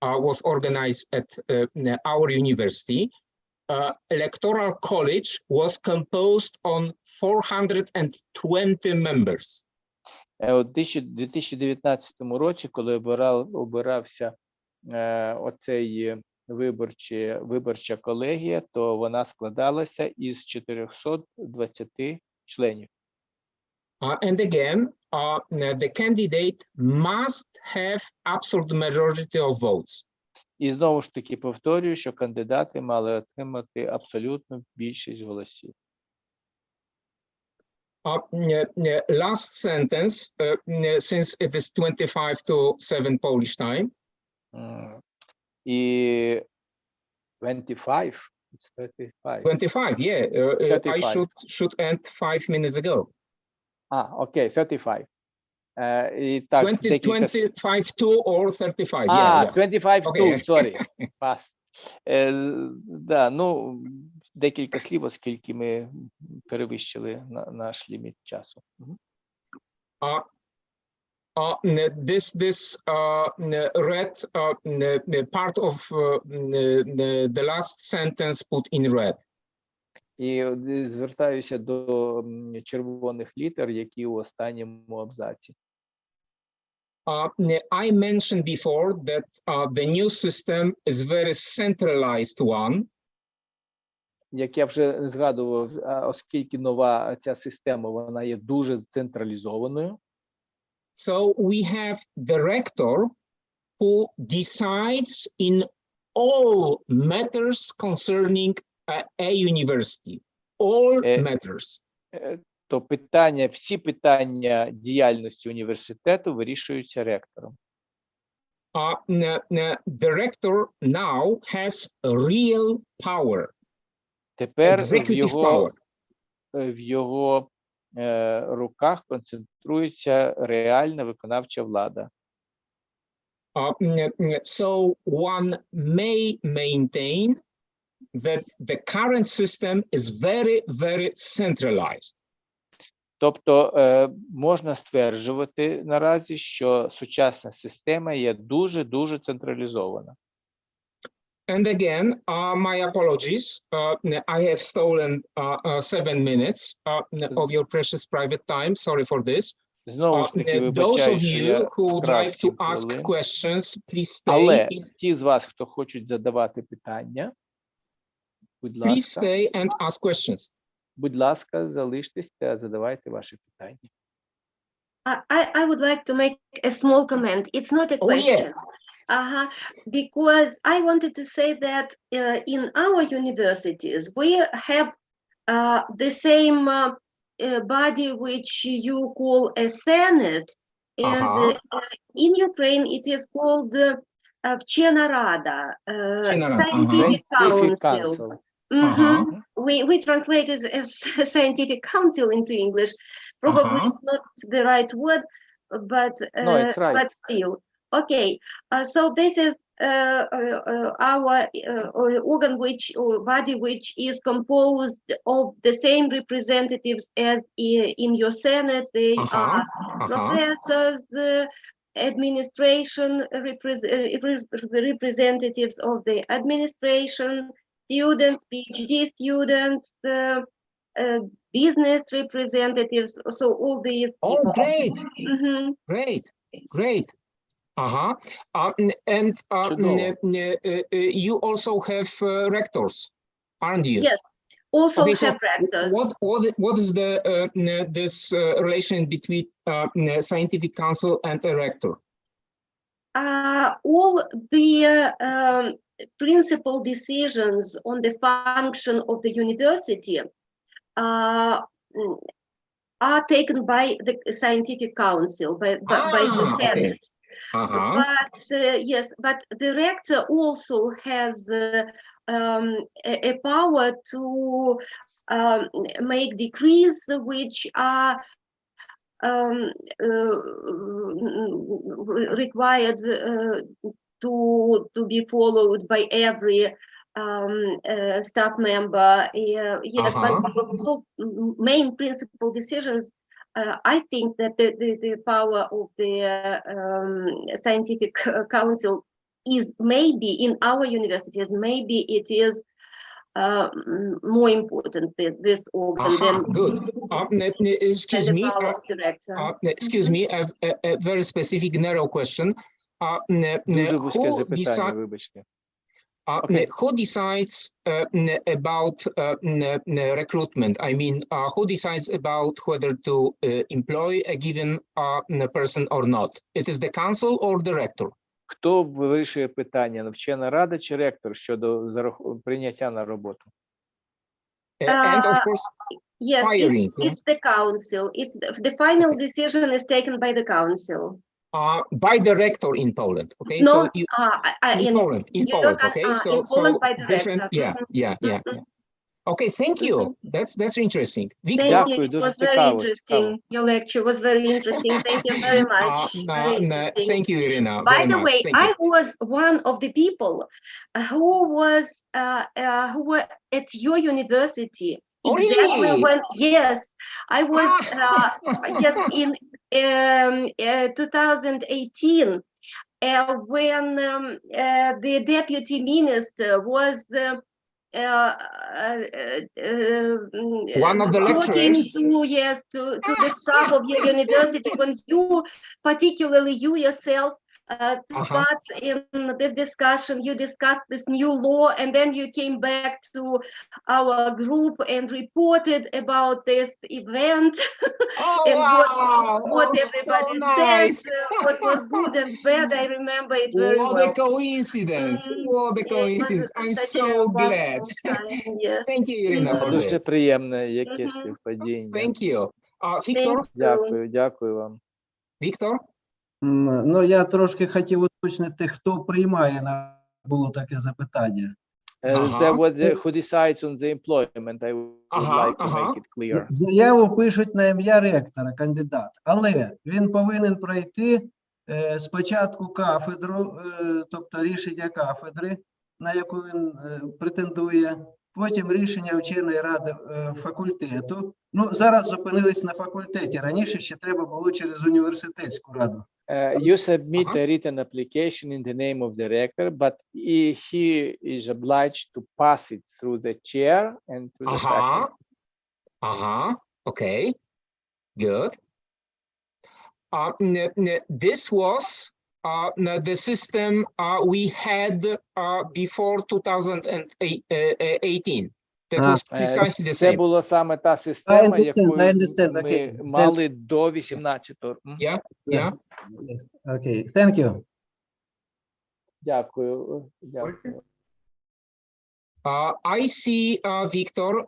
was organized at our university, electoral college was composed on 420 members. У 2019 році, коли обирався оцей виборча колегія, то вона складалася із 420 членів. And again, the candidate must have absolute majority of votes. І знову ж таки повторюю, що кандидати мали отримати абсолютну більшість голосів. Last sentence, since it is 25 to 7 Polish time. І 25, it's 35. 25, yeah. 35. I should end 5 minutes ago. Окей, 35. І так, 25-2 or 35, yeah. 25-2, Okay. sorry. Past. Да, ну, декілька слів, оскільки ми перевищили наш ліміт часу. This red part of the last sentence put in red. І звертаюся до червоних літер, які у останньому абзаці. I mentioned before that the new system is very centralized one. Як я вже згадував, оскільки нова ця система, вона є дуже централізованою. So we have the rector who decides in all matters concerning a university. All matters. То всі питання діяльності університету вирішуються ректором. The rector now has real power. Тепер Executive в його руках концентрується реальна виконавча влада. So one may maintain that the current system is very, very centralized. Тобто можна стверджувати наразі, що сучасна система є дуже централізована. And again, my apologies. I have stolen 7 minutes of your precious private time. Sorry for this. Знову ж таки, Those вибачаю, of що я you who would вкрав like to 7 ask хвилин. questions, please Але stay. ті з вас, хто хочуть задавати питання, будь Please ласка, stay and ask questions. будь ласка, залиштесь та задавайте ваші питання. I would like to make a small comment. It's not a question. Because I wanted to say that in our universities, we have the same body which you call a Senate. And in Ukraine, it is called Вчена Рада, Scientific Council. We translate it as Scientific Council into English. Probably it's not the right word, but No, it's right. But still. Okay, so this is our organ or body which is composed of the same representatives as in your Senate. They are professors, administration, representatives of the administration, students, PhD students, business representatives. So all these people. Oh, great. Great. And you also have rectors, aren't you? Yes, also have rectors. What is the this relation between scientific council and a rector? All the principal decisions on the function of the university are taken by the scientific council, by the Senate. But yes, but the rector also has a power to make decrees which are required to be followed by every staff member. Yes, but the main principal decisions, I think that the power of the scientific council is maybe in our universities, maybe it is more important, this organ than good. Excuse me. Power of the rector. Excuse me, a very specific narrow question. Дуже вузьке запитання, вибачте. Who decides about recruitment? I mean, who decides about whether to employ a given person or not? It is the council or the rector? Хто вирішує питання, навчальна рада чи ректор щодо прийняття на роботу? And of course, Yes, firing. it's the council. It's the final decision is taken by the council. By the rector in Poland. Okay, No, so you, in in Poland, in you Poland. can, Okay, so in Poland by the different. rector. Yeah, yeah. Okay, thank you. That's interesting. Victor. Thank you. Дякую, It дуже was very цікаво, interesting. Your lecture was very interesting. Thank you very much. Very interesting. Thank you, Irina. By very the much. way, Thank you. I was one of the people who were at your university. Oh, Exactly really? when, yes, I was yes in 2018 when the deputy minister was One of the talking lecturers. to the staff of your university when you, particularly you yourself, took part in this discussion. You discussed this new law, and then you came back to our group and reported about this event. Oh, And wow. what Oh, everybody so nice. said, what was good and bad. I remember it very What well. a coincidence. What a It was coincidence. I'm such so a glad. wonderful time, yes. Thank you, Irina, for Дуже this. приємне, яке співпадіння. Thank you. Victor? Дякую, дякую вам. Victor? Ну, я трошки хотів уточнити, хто приймає, на було таке запитання. Who decides on the employment, I would like to make it clear. Заяву пишуть на ім'я ректора, кандидат, але він повинен пройти спочатку кафедру, тобто рішення кафедри, на яку він претендує, потім рішення вченої ради факультету. Ну, зараз зупинились на факультеті, раніше ще треба було через університетську раду. You submit a written application in the name of the rector, but he is obliged to pass it through the chair and through the faculty. Okay. Good. This was the system we had before 2018. That was precisely the Це same. була саме та система, яку ми Okay. мали до 18-го. Yeah. Okay, thank you. Дякую. I see Victor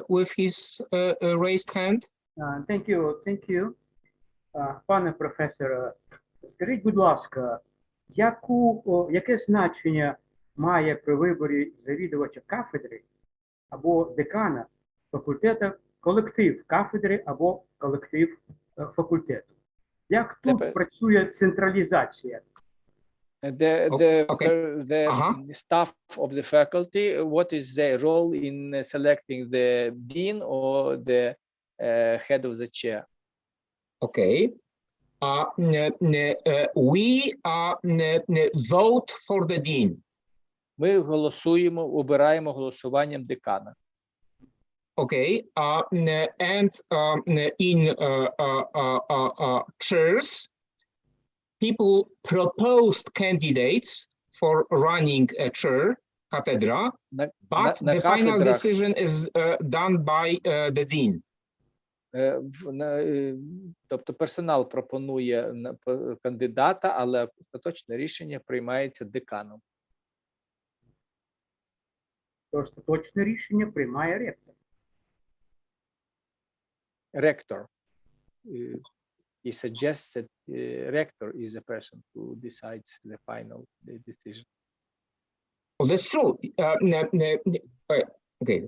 with his raised hand. Thank you. Пане професоре, скажіть, будь ласка, яке значення має при виборі завідувача кафедри або декана факультету колектив кафедри або колектив факультету? Як тут працює централізація? The staff of the faculty, what is their role in selecting the dean or the head of the chair? Okay. We vote for the dean. Ми голосуємо, обираємо голосуванням декана. Okay. And in chairs, people proposed candidates for running a chair, cathedra, but the final decision is done by the dean. Тобто персонал пропонує кандидата, але остаточне рішення приймається деканом. Остаточне рішення приймає ректор. Rector. He suggests that rector is the person who decides the final decision. Oh, that's true. Okay.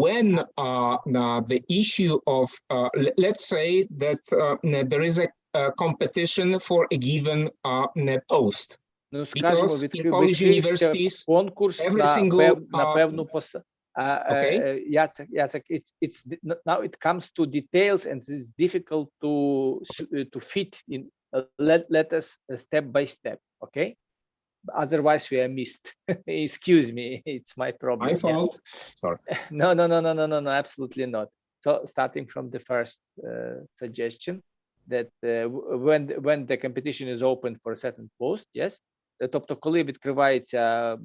When the issue of, let's say that there is a competition for a given post. Ну, скажімо, відкрився конкурс на певну посаду. Now it comes to details and it's difficult to fit in. Let us step by step, okay? Otherwise we are missed. Excuse me, it's my problem. My fault. Sorry. No, absolutely not. So starting from the first suggestion that when the competition is open for a certain post, yes, тобто коли відкривається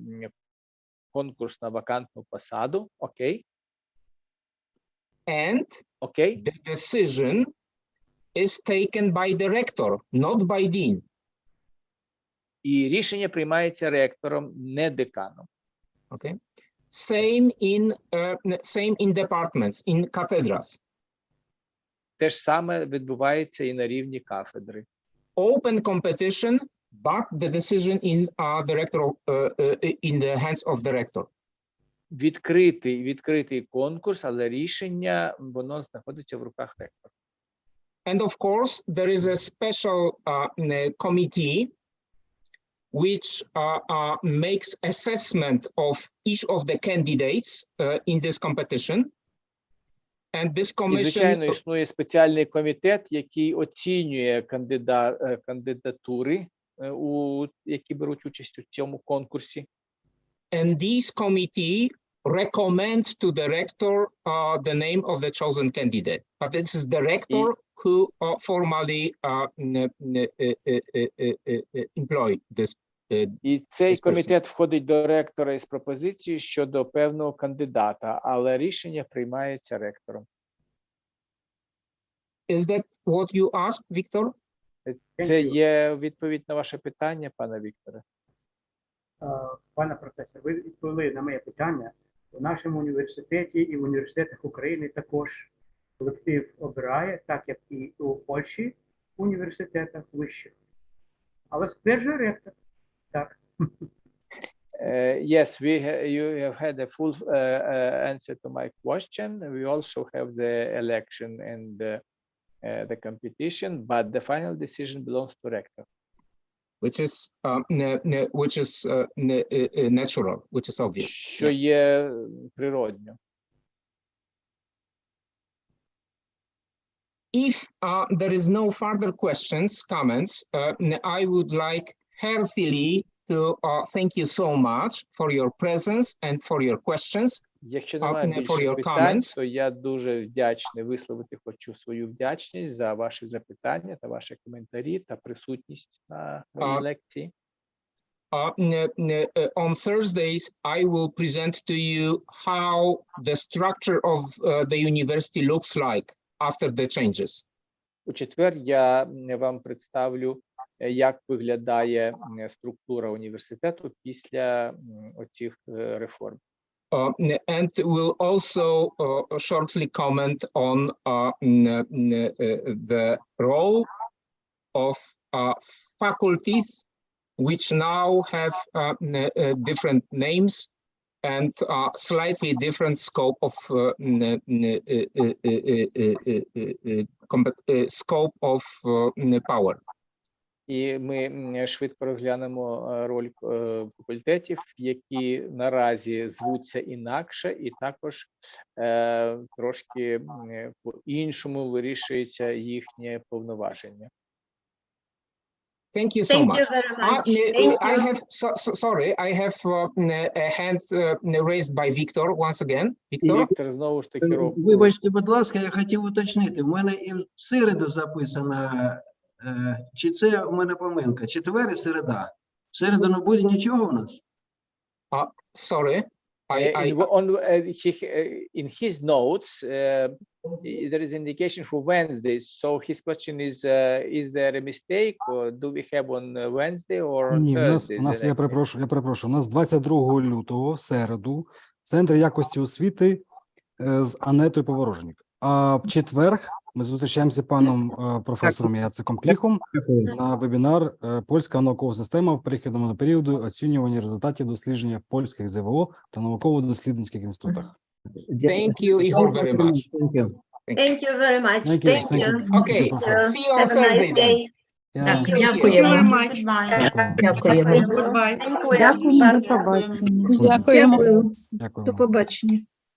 конкурс на вакантну посаду, окей. And the decision is taken by the rector, not by dean. І рішення приймається ректором, не деканом. Okay. same in departments, in cathedrals. Те ж саме відбувається і на рівні кафедри. Open competition, but the decision in in the hands of the rector. Відкритий конкурс, але рішення воно знаходиться в руках ректора. And of course, there is a special committee which makes assessment of each of the candidates in this competition. And this І, commission... звичайно, існує спеціальний комітет, який оцінює кандидатури, які беруть участь у цьому конкурсі. And this committee recommend to the rector the name of the chosen candidate. But this is the rector who formally employ this. І цей комітет входить до ректора із пропозицією щодо певного кандидата, але рішення приймається ректором. Is that what you asked, Victor? Це є відповідь на ваше питання, пане Вікторе? Пане професор, ви відповіли на моє питання. У нашому університеті і в університетах України також колектив обирає, так як і у Польщі в університетах вищих. Але стверджує ректор. Так. Yes, you have had a full answer to my question. We also have the election and the competition, but the final decision belongs to rector. Which is natural, which is obvious. Що є природньо. If there is no further questions, comments, I would like heartily to thank you so much for your presence and for your questions. Якщо немає більше питань, то я дуже вдячний, висловити хочу свою вдячність за ваші запитання та ваші коментарі та присутність на моїй лекції. On Thursdays, I will present to you how the structure of the university looks like after the changes. У четвер я вам представлю, як виглядає структура університету після оцих реформ. And we'll also shortly comment on the role of faculties, which now have different names and slightly different scope of power. І ми швидко розглянемо роль факультетів, які наразі звуться інакше, і також трошки по-іншому вирішується їхнє повноваження. Thank you so much. I have, sorry, I have a hand raised by Victor once again. Віктор, знову ж таки, руку. Вибачте, будь ласка, я хотів уточнити. В мене і в середу записано, чи це у мене помилка? Четвер і середа. В середу не буде нічого у нас? Sorry. In his notes, there is indication for Wednesday. So his question is there a mistake, or do we have on Wednesday or Thursday? У нас, я перепрошую, у нас 22 лютого, в середу, Центр якості освіти з Анетою Поворожник. А в четвер ми зустрічаємося з паном професором Яциком Кліхом на вебінар «Польська наукова система в перехідному періоду. Оцінювання результатів дослідження польських ЗВО та науково-дослідницьких інститутах». Thank you, Igor, very much. Thank you very much. Thank you. Okay, see you on Thursday. Дякуємо. Дякуємо. Дякуємо. До побачення. До побачення.